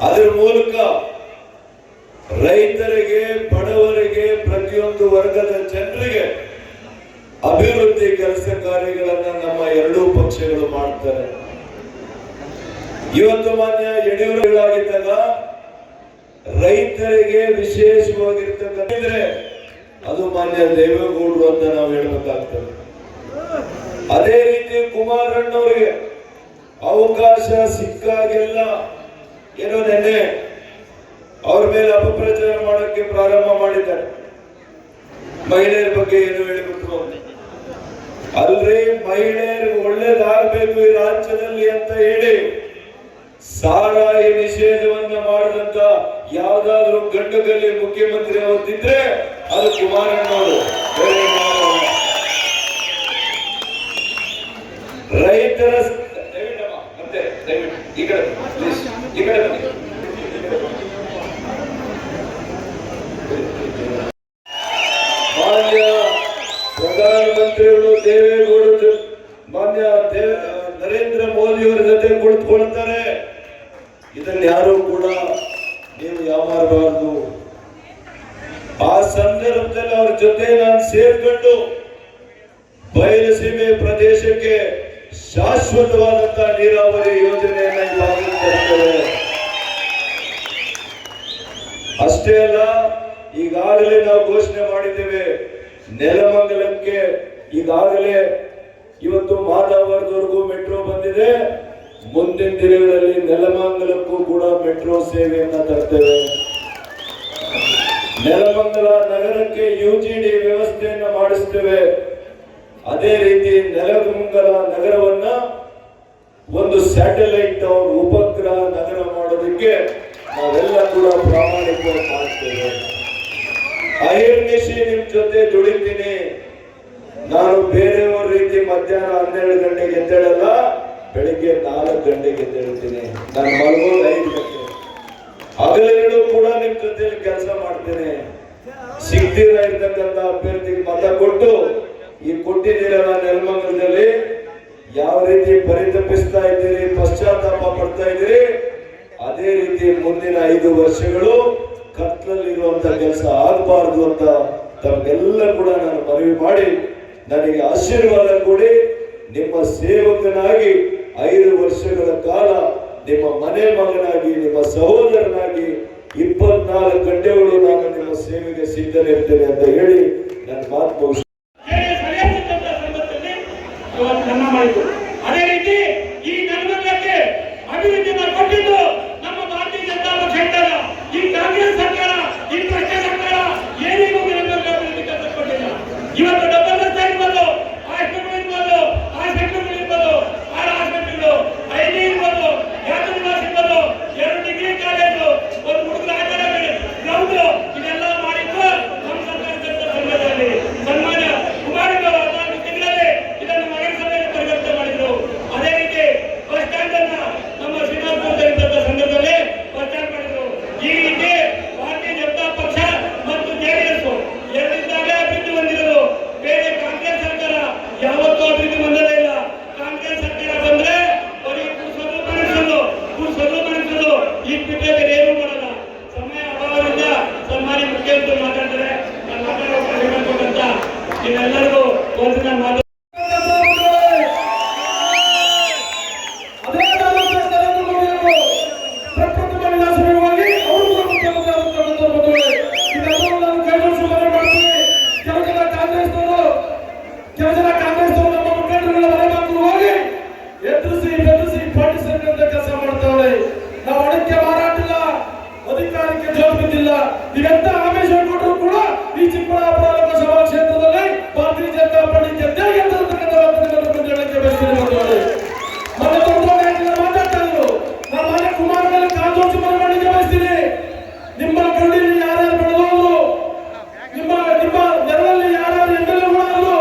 ಅದರ ಮೂಲಕ ರೈತರಿಗೆ, ಬಡವರಿಗೆ, ಪ್ರತಿಯೊಂದು ವರ್ಗದ ಜನರಿಗೆ ಅಭಿವೃದ್ಧಿ ಕೆಲಸ ಕಾರ್ಯಗಳನ್ನ ನಮ್ಮ ಎರಡೂ ಪಕ್ಷಗಳು ಮಾಡ್ತಾರೆ. ಇವತ್ತು ಮಾನ್ಯ ಯಡಿಯೂರಪ್ಪರಾಗಿದ್ದಾಗ ರೈತರಿಗೆ ವಿಶೇಷವಾಗಿರ್ತಕ್ಕಂಥ ಅದು ಮಾನ್ಯ ದೇವೇಗೌಡರು ಅಂತ ನಾವು ಹೇಳ್ಬೇಕಾಗ್ತದೆ. ಅದೇ ರೀತಿ ಕುಮಾರಣ್ಣವರಿಗೆ ಅವಕಾಶ ಸಿಕ್ಕಾಗೆಲ್ಲ ಏನೋ ನೆನ್ನೆ ಅವ್ರ ಮೇಲೆ ಅಪಪ್ರಚಾರ ಮಾಡೋಕ್ಕೆ ಪ್ರಾರಂಭ ಮಾಡಿದ್ದಾರೆ. ಮಹಿಳೆಯರ ಬಗ್ಗೆ ಏನು ಹೇಳಿಬಿಟ್ರು ಅಲ್ರಿ, ಮಹಿಳೆಯರಿಗೆ ಒಳ್ಳೇದಾಗಬೇಕು ಈ ರಾಜ್ಯದಲ್ಲಿ ಅಂತ ಹೇಳಿ ಸಾರಾಯಿ ನಿಷೇಧವನ್ನ ಮಾಡಿದಂತ ಯಾವ್ದಾದ್ರು ಗಂಡಗಲ್ಲಿ ಮುಖ್ಯಮಂತ್ರಿ ಅವತ್ತಿದ್ರೆ ಅದು ಕುಮಾರಣ್ಣವರು. ರೈತರ ಮತ್ತೆ ದಯವಿಟ್ಟು ಈ ಕಡೆ ಪ್ಲೀಸ್, ಈ ಕಡೆ ಬನ್ನಿ. ಮಾನ್ಯ ಪ್ರಧಾನಮಂತ್ರಿಗಳು ದೇವೇಗೌಡರು ಮಾನ್ಯ ನರೇಂದ್ರ ಮೋದಿಯವರ ಜೊತೆ ಕುಳಿತುಕೊಳ್ತಾರೆ. ಇದನ್ನು ಯಾರು ಕೂಡ ನೀವು ಯಾಮಾರಬಾರದು. ಆ ಸಂದರ್ಭದಲ್ಲಿ ಅವ್ರ ಜೊತೆ ನಾನು ಸೇರ್ಕೊಂಡು ಬಯಲುಸೀಮೆ ಪ್ರದೇಶಕ್ಕೆ ಶಾಶ್ವತವಾದಂತಹ ನೀರಾವರಿ ಯೋಜನೆಯನ್ನ ತರ್ತೇವೆ. ಅಷ್ಟೇ ಅಲ್ಲ, ಈಗಾಗಲೇ ನಾವು ಘೋಷಣೆ ಮಾಡಿದ್ದೇವೆ ನೆಲಮಂಗಲಕ್ಕೆ. ಈಗಾಗಲೇ ಇವತ್ತು ಮಾದಾವರದವರೆಗೂ ಮೆಟ್ರೋ ಬಂದಿದೆ. ಮುಂದಿನ ದಿನಗಳಲ್ಲಿ ನೆಲಮಂಗಲಕ್ಕೂ ಕೂಡ ಮೆಟ್ರೋ ಸೇವೆಯನ್ನ ತರ್ತೇವೆ. ನೆಲಮಂಗಲ ನಗರಕ್ಕೆ ಯುಜಿಡಿ ವ್ಯವಸ್ಥೆಯನ್ನ ಮಾಡಿಸ್ತೇವೆ. ಅದೇ ರೀತಿ ನೆಲಮಂಗಲ ನಗರವನ್ನ ಒಂದು ಸ್ಯಾಟಲೈಟ್ ಟೌನ್, ಉಪಗ್ರಹ ನಗರ ಮಾಡೋದಕ್ಕೆ ನಾವೆಲ್ಲ ಕೂಡ ಪ್ರಾಮಾಣಿಕವಾಗಿ ಮಾಡ್ತೇವೆ. ಅಹಿರ್ನಿಶಿ ನಿಮ್ ಜೊತೆ ದುಡಿತೀನಿ. ನಾನು ಬೇರೆಯವ್ರ ರೀತಿ ಮಧ್ಯಾಹ್ನ 12 ಗಂಟೆಗೆ ಎದ್ದೇಳಲ್ಲ, ಬೆಳಿಗ್ಗೆ 4 ಗಂಟೆಗೆ ಎದ್ದೇಳ್ತೀನಿ. ನಾನು ಮಲಗೋದು 5 ಗಂಟೆ. ಹಗಲೆರಡು ಕೂಡ ನಿಮ್ ಜೊತೆಲಿ ಕೆಲಸ ಮಾಡ್ತೇನೆ. ಸಿಗ್ತೀರ ಇರ್ತಕ್ಕಂಥ ಅಭ್ಯರ್ಥಿಗೆ ಮತ ಕೊಟ್ಟು ಈ ಕೊಟ್ಟಿದ್ದೀರಲ್ಲ ನೆಲಮಂಗಲದಲ್ಲಿ, ಯಾವ ರೀತಿ ಪರಿತಪಿಸ್ತಾ ಇದ್ದೀರಿ, ಪಶ್ಚಾತ್ತಾಪ ಪಡ್ತಾ ಇದ್ದೀರಿ, ಅದೇ ರೀತಿ ಮುಂದಿನ 5 ವರ್ಷಗಳು ಕತ್ತಲಲ್ಲಿರುವಂತ ಕೆಲಸ ಆಗಬಾರ್ದು ಅಂತ ತಮಗೆಲ್ಲ ಕೂಡ ನಾನು ಮನವಿ ಮಾಡಿ, ನನಗೆ ಆಶೀರ್ವಾದ ಕೊಡಿ. ನಿಮ್ಮ ಸೇವಕನಾಗಿ 5 ವರ್ಷಗಳ ಕಾಲ ನಿಮ್ಮ ಮನೆ ಮಗನಾಗಿ, ನಿಮ್ಮ ಸಹೋದರನಾಗಿ 24 ಗಂಟೆಗಳು ನಾನು ನಿಮ್ಮ ಸೇವೆಗೆ ಸಿದ್ಧನಿರ್ತೇನೆ ಅಂತ ಹೇಳಿ ನನ್ನ ಮಾತು ಮುಗಿಸ್ತೇನೆ. ಅದೇ ರೀತಿ ಈ ನಲ್ವತ್ತಕ್ಕೆ ಅಭಿವೃದ್ಧಿಯನ್ನು ಕೊಟ್ಟಿದ್ದು ನಮ್ಮ ಭಾರತೀಯ ಜನತಾ ಪಕ್ಷ ಇದ್ದಾಗ ಈ ಕಾಂಗ್ರೆಸ್ ಸರ್ಕಾರ, ಈ ಭ್ರಷ್ಟ ಸರ್ಕಾರ ಏನೇನು ಅಭಿವೃದ್ಧಿ ಕೆಲಸ ಕೊಟ್ಟಿಲ್ಲ. ಇವತ್ತು ಡಬಲ್ ರಸ್ತೆ ಇರ್ಬೋದು, ಹಾಸ್ಪಿಟಲ್ ಇರ್ಬೋದು, ಆರ್ ಹಾಸ್ಪಿಟಲ್, ಐಡಿ ಇರ್ಬೋದು, ಯಾತ್ರೆ ನಿವಾಸ ಇರ್ಬೋದು, 2 ಡಿಗ್ರಿ ಕಾಲೇಜು, ಒಂದು ಹುಡುಗರ ಅಕಾಡೆಮಿ ಗ್ರೌಂಡ್, ಇದೆಲ್ಲ ಮಾಡಿದ್ದು ನಮ್ಮ ಸರ್ಕಾರದ ಸಂದರ್ಭದಲ್ಲಿ ಸನ್ಮಾನ್ಯ ಕುಮಾರಸ್ವಾಮಿ 14 ತಿಂಗಳಲ್ಲಿ ಇದನ್ನು ನಗರಸಭೆಗೆ ಪರಿವರ್ತನೆ ಮಾಡಿದ್ರು. ಅದೇ ರೀತಿ ಬಸ್ ಸ್ಟ್ಯಾಂಡ್ ಅನ್ನ ನಮ್ಮ ಶ್ರೀನಿವಾಸಪುರದಲ್ಲಿ ಸಂದರ್ಭದಲ್ಲಿ ಬಸ್ ಸ್ಟ್ಯಾಂಡ್ ಮಾಡಿದ್ರು. ಈ ರೀತಿ ಭಾರತೀಯ ಜನತಾ ಪಕ್ಷ ಮತ್ತು ಜೆಡಿಎಸ್ ಎರಡಿದ್ದಾಗಲೇ ಅಭಿವೃದ್ಧಿ ಹೊಂದಿರೋದು. ಬೇರೆ ಕಾಂಗ್ರೆಸ್ ಸರ್ಕಾರ ಯಾವತ್ತೂ ಅಭಿವೃದ್ಧಿ ಹೊಂದಲೇ ಇಲ್ಲ. ಕಾಂಗ್ರೆಸ್ ಸರ್ಕಾರ ಬಂದ್ರೆ ಬರೀ ಕೂರ್ಸೋದು ಮನಸ್ಸೋದು ಈಗ ಬಿಟ್ಟರೆ ಬೇರೆ ಏನೂ ಮಾಡಲ್ಲ. ಸಮಯ ಅಭಾವದಿಂದ ಸನ್ಮಾನ್ಯ ಮುಖ್ಯಮಂತ್ರಿ ಮಾತಾಡ್ತಾರೆ. ನಾನು ಮಾತಾಡೋ ಅವಕಾಶ ಮಾಡಿಕೊಟ್ಟಂತ ನೀವೆಲ್ಲರಿಗೂ ಒಂದು ನಾನು ಮಾತು ನೀವೆಂತ ಆವೇಶ ಕೊಟ್ಟರು ಕೂಡ ಈ ಚಿಕ್ಕಬಳ್ಳಾಪುರ ಲೋಕಸಭಾ ಕ್ಷೇತ್ರದಲ್ಲಿ ಭಾರತೀಯ ಜನತಾ ಪಾರ್ಟಿ ಗೆದ್ದೇ ಗೆದ್ದಿರತಕ್ಕಂಥ ಹೇಳಕ್ಕೆ ಬಯಸ್ತೀನಿ. ಮತ್ತೆ ಮಾತಾಡ್ತಾ ಇದ್ರು ನಾನು ಮನೆ ಕುಮಾರನಲ್ಲಿ ಕಾಂಗ್ರೆಸ್ ಮಾಡಲಿಕ್ಕೆ ಬಯಸ್ತೀನಿ. ನಿಮ್ಮ ಕಣ್ಣಿನಲ್ಲಿ ಯಾರ್ಯಾರು ಬೆಳೆದವರು, ನಿಮ್ಮ ನೆರಳಲ್ಲಿ ಯಾರ್ಯಾರು ಎಮ್ಮೆಲ್ಎಗಳು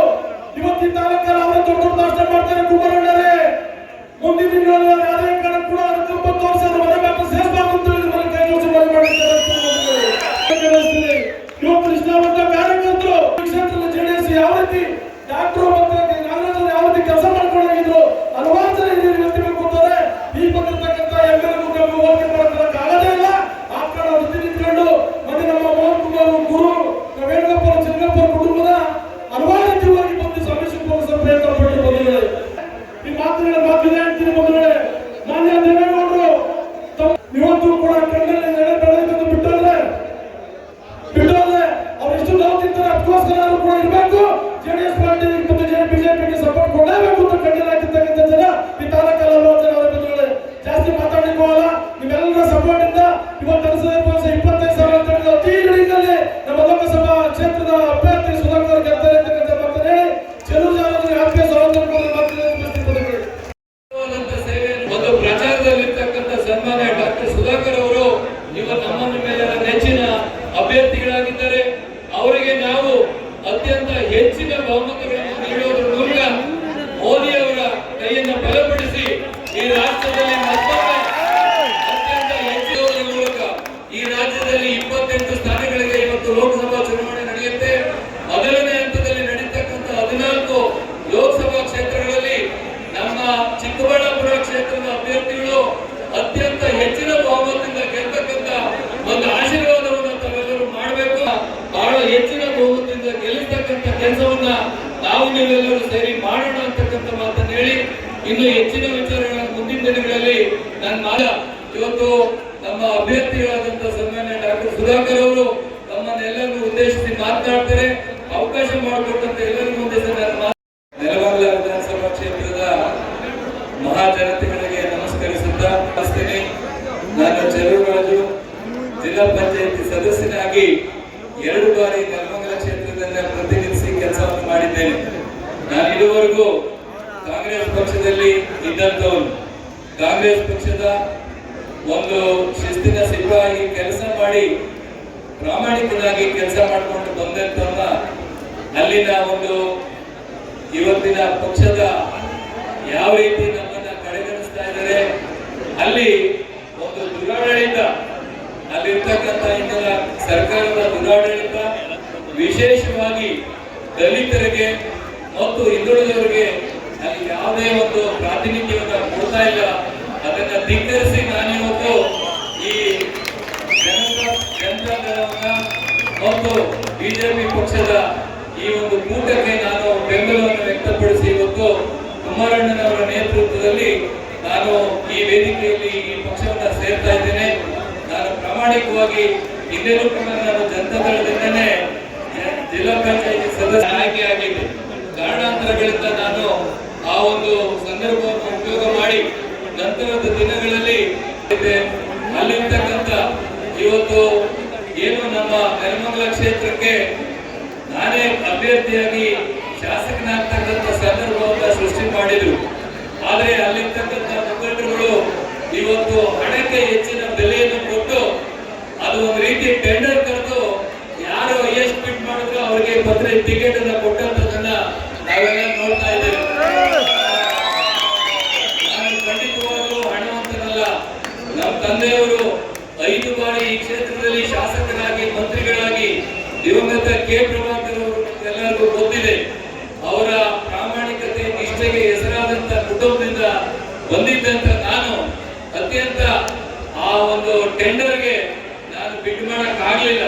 ಇವತ್ತಿನ ತಾಲೂಕಲ್ಲಿ ಅವರ ದೊಡ್ಡ ಭಾಷಣ ಮಾಡ್ತಾರೆ. ಕುಮಾರಣ್ಣರೇ ಮುಂದಿನ ದಿನಗಳಲ್ಲಿ ಯಾವುದೇ ಕಾರಣ ಕೂಡ 90 ವರ್ಷ ಮನೆ ಮಾತ್ರ ಸೇರಿಸಬಾರ್ದು ಅಂತ ಹೇಳಿ ಮನೆ ಕಾಂಗ್ರೆಸ್ ಮಾಡಿದ್ದಾರೆ. ಇವತ್ತು ನಿಷ್ಠಾವಂತ ಕಾರ್ಯಕರ್ತರು ಕ್ಷೇತ್ರದ ಜೆಡಿಎಸ್ ಯಾವ ರೀತಿ ಡಾಕ್ಟರ್ ಮತ್ತು ಕಾಂಗ್ರೆಸ್ ಯಾವ ರೀತಿ ಕೆಲಸ ಮಾಡ್ಕೊಂಡಿದ್ರು ಹಲವಾರು ಜನ ಇವತ್ತಿಗೆ ಕೂತಾರೆ. ಈ ಬಂದಿರತಕ್ಕಂಥ ಎಮ್ಮೆಲ್ಎ ಹೋಲಿಕೆ ಮಾಡೋದಕ್ಕೆ ಆಗದೇ ಇಲ್ಲ. ಆ ಕಾರಣ ವೃತ್ತಿ ನಿಂತ್ಕೊಂಡು ಮತ್ತೆ ನಮ್ಮ ಮೋಹನ್ ಕುಮಾರ್ ಗುರು ವೇಣುಗೋಪಾಲ ಚೆನ್ನಪ್ಪ ಕುಟುಂಬದ ಹಲವಾರು ರೀತಿಯಾಗಿ ಬಂದು ಸಮೀಕ್ಷೆ ಪ್ರಯತ್ನ ಪಟ್ಟು ಬಂದಿದ್ದಾರೆ. ಈ ಮಾತುಗಳ ಮಾತಿದೆ ಅಂತೀನಿ. ಮೊದಲೇ ಮಾನ್ಯ ದೇವೇಗೌಡರು ಇವತ್ತು ಕೂಡ ಕಣ್ಣಲ್ಲಿ ಬೆಳೆದನ್ನು ಬಿಟ್ಟೋದ್ರೆ ಅವ್ರು ಎಷ್ಟು ನೋವು ತಿಂತಾರೆ. ಅದಕ್ಕೋಸ್ಕರ ಕೂಡ ಇರಬೇಕು. ಜೆಡಿಎಸ್ ಪಾರ್ಟಿ ಮತ್ತು ಬಿಜೆಪಿಗೆ ಸಪೋರ್ಟ್ ಕೊಡಲೇಬೇಕು ಅಂತ ಕಣ್ಣೀರು ಹಾಕಿರ್ತಕ್ಕಂಥ ಜನ ಈ ತಾಲೂಕಲ್ಲಿ ಹಲವಾರು ಜನ ಅವರ ಬಂಧುಗಳೇ. ಜಾಸ್ತಿ ಮಾತಾಡಲಿಕ್ಕೆ ಹೋಗಲ್ಲ. ನಿಮ್ಮೆಲ್ಲರ ಸಪೋರ್ಟ್ ಇಂದ ಇವತ್ತು 25,000 ಅಂತ ಅತಿ ಹಿಡಿದಲ್ಲಿ ನಮ್ಮ ಲೋಕಸಭಾ ಕ್ಷೇತ್ರದ ಅಭ್ಯರ್ಥಿ ಸುಧಾಕರ್ ಗೆಲ್ತಾರೆ ಅಂತಕ್ಕಂಥ ಮಾತನ್ನು ಹೇಳಿ ಚೆಲುವು ಆರ್ಪಿಎಸ್ ಒಂದು ಪ್ರಚಾರದಲ್ಲಿರ್ತಕ್ಕಂಥ ಸನ್ಮಾನ್ಯ ಡಾಕ್ಟರ್ ಸುಧಾಕರ್ ಅವರು ಇವತ್ತು ನಮ್ಮ ಮೇಲೆ ನೆಚ್ಚಿನ ಅಭ್ಯರ್ಥಿಗಳಾಗಿದ್ದಾರೆ. ಅವರಿಗೆ ನಾವು ಅತ್ಯಂತ ಹೆಚ್ಚಿನ ಬಹುಮತಗಳನ್ನು ನೀಡುವುದರ ಮೂಲಕ ಮೋದಿ ಅವರ ಕೈಯನ್ನು ಬಲಪಡಿಸಿ ಈ ರಾಷ್ಟ್ರದಲ್ಲಿ ಮತ್ತೊಮ್ಮೆ ಅತ್ಯಂತ ಹೆಚ್ಚಿಸುವುದರ ಮೂಲಕ ಈ ರಾಜ್ಯದಲ್ಲಿ 28 ಸ್ಥಾನಗಳಿಗೆ ಇವತ್ತು ಲೋಕಸಭಾ ಚುನಾವಣೆ ನಡೆಯುತ್ತೆ. ಮೊದಲನೇ ಹಂತದಲ್ಲಿ ನಡೀತಕ್ಕಂಥ 14 ಲೋಕಸಭಾ ಕ್ಷೇತ್ರಗಳಲ್ಲಿ ನಮ್ಮ ಚಿಕ್ಕಬಳ್ಳಾಪುರ ಕ್ಷೇತ್ರದ ಅಭ್ಯರ್ಥಿಗಳು ಅತ್ಯಂತ ಹೆಚ್ಚಿನ ಬಹುಮತದಿಂದ ಗೆಲ್ಲತಕ್ಕಂಥ ಒಂದು ಆಶೀರ್ವಾದವನ್ನು ತಾವೆಲ್ಲರೂ ಮಾಡಬೇಕು. ಬಹಳ ಹೆಚ್ಚಿನ ಬಹುಮತದಿಂದ ಗೆಲ್ಲಿಸ್ತಕ್ಕಂಥ ಕೆಲಸವನ್ನ ನಾವು ನೀವೆಲ್ಲರೂ ಸೇರಿ ಮಾಡೋಣ ಅಂತಕ್ಕಂಥ ಮಾತನ್ನು ಹೇಳಿ ಇನ್ನು ಹೆಚ್ಚಿನ ವಿಚಾರಗಳನ್ನು ಮುಂದಿನ ದಿನಗಳಲ್ಲಿ ನಾನು ಇವತ್ತು ನಮ್ಮ ಅಭ್ಯರ್ಥಿಗಳಾದಂಥ ಸನ್ಮಾನ್ಯ ಡಾಕ್ಟರ್ ಸುಧಾಕರ್ ಅವರು ನಮ್ಮನ್ನೆಲ್ಲರೂ ಉದ್ದೇಶಿಸಿ ಮಾತನಾಡ್ತಾರೆ. ಅವಕಾಶ ಮಾಡಿಕೊಟ್ಟಂತ ಎಲ್ಲರಿಗೂ ಉದ್ದೇಶ ನೆಲಮಂಗಲ ವಿಧಾನಸಭಾ ಕ್ಷೇತ್ರದ ಮಹಾಜನತೆಗಳಿಗೆ ನಮಸ್ಕರಿಸುತ್ತಾ ಬಯಸ್ತೇನೆ. ನಾನು ಚೆಲುವರಾಜು ಜಿಲ್ಲಾ ಪಂಚಾಯತಿ ಸದಸ್ಯನಾಗಿ 2 ಬಾರಿ ನೆಲಮಂಗಲ ಕ್ಷೇತ್ರದಲ್ಲಿ ಪ್ರತಿನಿಧಿಸಿ ಕೆಲಸವನ್ನು ಮಾಡಿದ್ದೇನೆ. ನಾನು ಇದುವರೆಗೂ ಕಾಂಗ್ರೆಸ್ ಪಕ್ಷದಲ್ಲಿ ಇದ್ದಂಥವನು, ಕಾಂಗ್ರೆಸ್ ಪಕ್ಷದ ಒಂದು ಶಿಸ್ತಿನ ಸಿಪಾಯಿ ಕೆಲಸ ಮಾಡಿ ಪ್ರಾಮಾಣಿಕನಾಗಿ ಕೆಲಸ ಮಾಡಿಕೊಂಡು ಬಂದಂತವನ್ನ ಅಲ್ಲಿನ ಒಂದು ಇವತ್ತಿನ ಪಕ್ಷದ ಯಾವ ರೀತಿ ನಮ್ಮನ್ನ ಕಡೆಗಣಿಸ್ತಾ ಇದ್ದಾರೆ, ಅಲ್ಲಿ ಒಂದು ದುರಾಡಳಿತ, ಅಲ್ಲಿರ್ತಕ್ಕಂಥ ಇಂದಿನ ಸರ್ಕಾರದ ದುರಾಡಳಿತ ವಿಶೇಷವಾಗಿ ದಲಿತರಿಗೆ ಮತ್ತು ಹಿಂದುಳಿದವರಿಗೆ ಅಲ್ಲಿ ಯಾವುದೇ ಒಂದು ಪ್ರಾತಿನಿಧ್ಯವನ್ನು ಕೊಡ್ತಾ ಇಲ್ಲ. ಅದನ್ನ ಧಿಕ್ಕರಿಸಿ ನಾನಿವತ್ತು ಈ ಜನತಾ ದಳವನ್ನ ಮತ್ತು ಬಿಜೆಪಿ ಪಕ್ಷದ ಈ ಒಂದು ಕೂಟಕ್ಕೆ ನಾನು ಬೆಂಬಲವನ್ನು ವ್ಯಕ್ತಪಡಿಸಿ ಇವತ್ತು ಕುಮಾರಣ್ಣನವರ ನೇತೃತ್ವದಲ್ಲಿ ನಾನು ಈ ವೇದಿಕೆಯಲ್ಲಿ ಈ ಪಕ್ಷವನ್ನು ಸೇರ್ತಾ ಇದ್ದೇನೆ. ನಾನು ಪ್ರಾಮಾಣಿಕವಾಗಿ ಹಿಂದೆನೂ ಕೂಡ ನಾನು ಜನತಾ ದಳದಿಂದನೇ ಜಿಲ್ಲಾ ಪಂಚಾಯತಿ ಸದಸ್ಯ ಆಯ್ಕೆಯಾಗಿದ್ದೆ. ಕಾರಣಾಂತರಗಳಿಂದ ನಾನು ಆ ಒಂದು ಸಂದರ್ಭವನ್ನು ಉಪಯೋಗ ಮಾಡಿ ನಂತರದ ದಿನಗಳಲ್ಲಿ ಅಲ್ಲಿರ್ತಕ್ಕಂಥ ಇವತ್ತು ಏನು ನಮ್ಮ ನೆಲಮಂಗಲ ಕ್ಷೇತ್ರಕ್ಕೆ ನಾನೇ ಅಭ್ಯರ್ಥಿಯಾಗಿ ಶಾಸಕನಾಗ್ತಕ್ಕಂಥ ಸಂದರ್ಭವನ್ನು ಸೃಷ್ಟಿ ಮಾಡಿದ್ರು. ಆದರೆ ಅಲ್ಲಿರ್ತಕ್ಕಂಥ ಮುಖಂಡರುಗಳು ಇವತ್ತು ಹಣಕ್ಕೆ ಹೆಚ್ಚಿನ ಬೆಲೆಯನ್ನು ಕೊಟ್ಟು ಅದು ಒಂದು ರೀತಿ ಟೆಂಡರ್ ಕರೆದು ಯಾರು ಹೈಯೆಸ್ಟ್ ಬಿಡ್ ಮಾಡಿದ್ರು ಅವರಿಗೆ ಪತ್ರ ಟಿಕೆಟ್ ಅನ್ನ ಕೊಟ್ಟಂತದನ್ನ ನಾವೆಲ್ಲ ನೋಡ್ತಾ ಇದ್ದೇವೆ. ನಾನು ಖಂಡಿತವಾಗಲೂ ಹಣವಂತನಲ್ಲ. ನಮ್ಮ ತಂದೆಯವರು 5 ಬಾರಿ ಈ ಕ್ಷೇತ್ರದಲ್ಲಿ ಶಾಸಕರಾಗಿ ಮಂತ್ರಿಗಳಾಗಿ ದಿವಂಗತ ಕೆ ಪ್ರಭಾಕರ್ ಅವರು ಎಲ್ಲರಿಗೂ ಗೊತ್ತಿದೆ. ಅವರ ಪ್ರಾಮಾಣಿಕತೆ ನಿಷ್ಠೆಗೆ ಹೆಸರಾದಂತ ಕುಟುಂಬದಿಂದ ಬಂದಿದ್ದಂತ ನಾನು ಅತ್ಯಂತ ಆ ಒಂದು ಟೆಂಡರ್ಗೆ ನಾನು ಬಿಡ್ ಮಾಡಕ್ ಆಗ್ಲಿಲ್ಲ.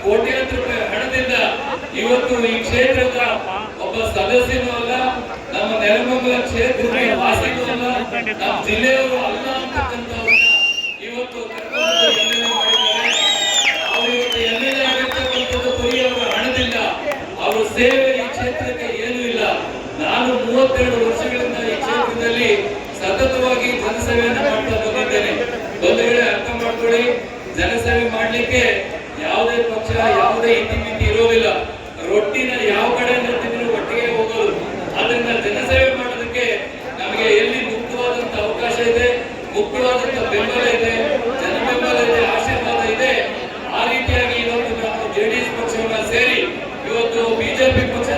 ಕೋಟ್ಯಾಂತರ ರೂಪಾಯಿ ಹಣದಿಂದ ಇವತ್ತು ಈ ಕ್ಷೇತ್ರದ ಒಬ್ಬ ಸದಸ್ಯನೂ ಅಲ್ಲ, ನಮ್ಮ ನೆಲಮಂಗಲ ಕ್ಷೇತ್ರದ ವಾಸಿನೂ ಅಲ್ಲ, ನಮ್ಮ ಜಿಲ್ಲೆಯವರು ಅಲ್ಲ ಅಂತಕ್ಕಂಥವ್ರನ್ನ ಇವತ್ತು MLA ಮಾಡಿದ್ದಾರೆ. ಅವರು ಇವತ್ತು MLA ಆಗಿರ್ತಕ್ಕಂಥದ್ದು ಬರೀ ಅವರ ಹಣದಿಂದ, ಅವರ ಸೇವೆ ಈ ಕ್ಷೇತ್ರಕ್ಕೆ ಏನೂ ಇಲ್ಲ. ನಾನು 32 ವರ್ಷಗಳಿಂದ ಈ ಕ್ಷೇತ್ರದಲ್ಲಿ ಸತತವಾಗಿ ಜನಸೇವೆಯನ್ನು ಮಾಡ್ತಾ ಬಂದಿದ್ದೇನೆ. ಬಂಧುಗಳೇ, ಅರ್ಥ ಮಾಡ್ಕೊಳ್ಳಿ, ಜನಸೇವೆ ಮಾಡ್ಲಿಕ್ಕೆ ಯಾವುದೇ ಪಕ್ಷ ಯಾವುದೇ ಇತಿಮಿತಿ ಇರೋದಿಲ್ಲ. ರೊಟ್ಟಿನ ಯಾವ ಕಡೆಯಿಂದ ತಿಂದ್ರು ಒಟ್ಟಿಗೆ ಹೋಗೋದು. ಆದ್ರಿಂದ ಜನಸೇವೆ ಮಾಡೋದಕ್ಕೆ ನಮಗೆ ಎಲ್ಲಿ ಮುಕ್ತವಾದಂತ ಅವಕಾಶ ಇದೆ, ಮುಕ್ತವಾದಂತ ಬೆಂಬಲ ಇದೆ, ಜನ ಬೆಂಬಲ ಇದೆ, ಆಶೀರ್ವಾದ ಇದೆ. ಆ ರೀತಿಯಾಗಿ ಇವತ್ತು ನಾವು JDS ಪಕ್ಷವನ್ನ ಸೇರಿ ಇವತ್ತು ಬಿಜೆಪಿ ಪಕ್ಷ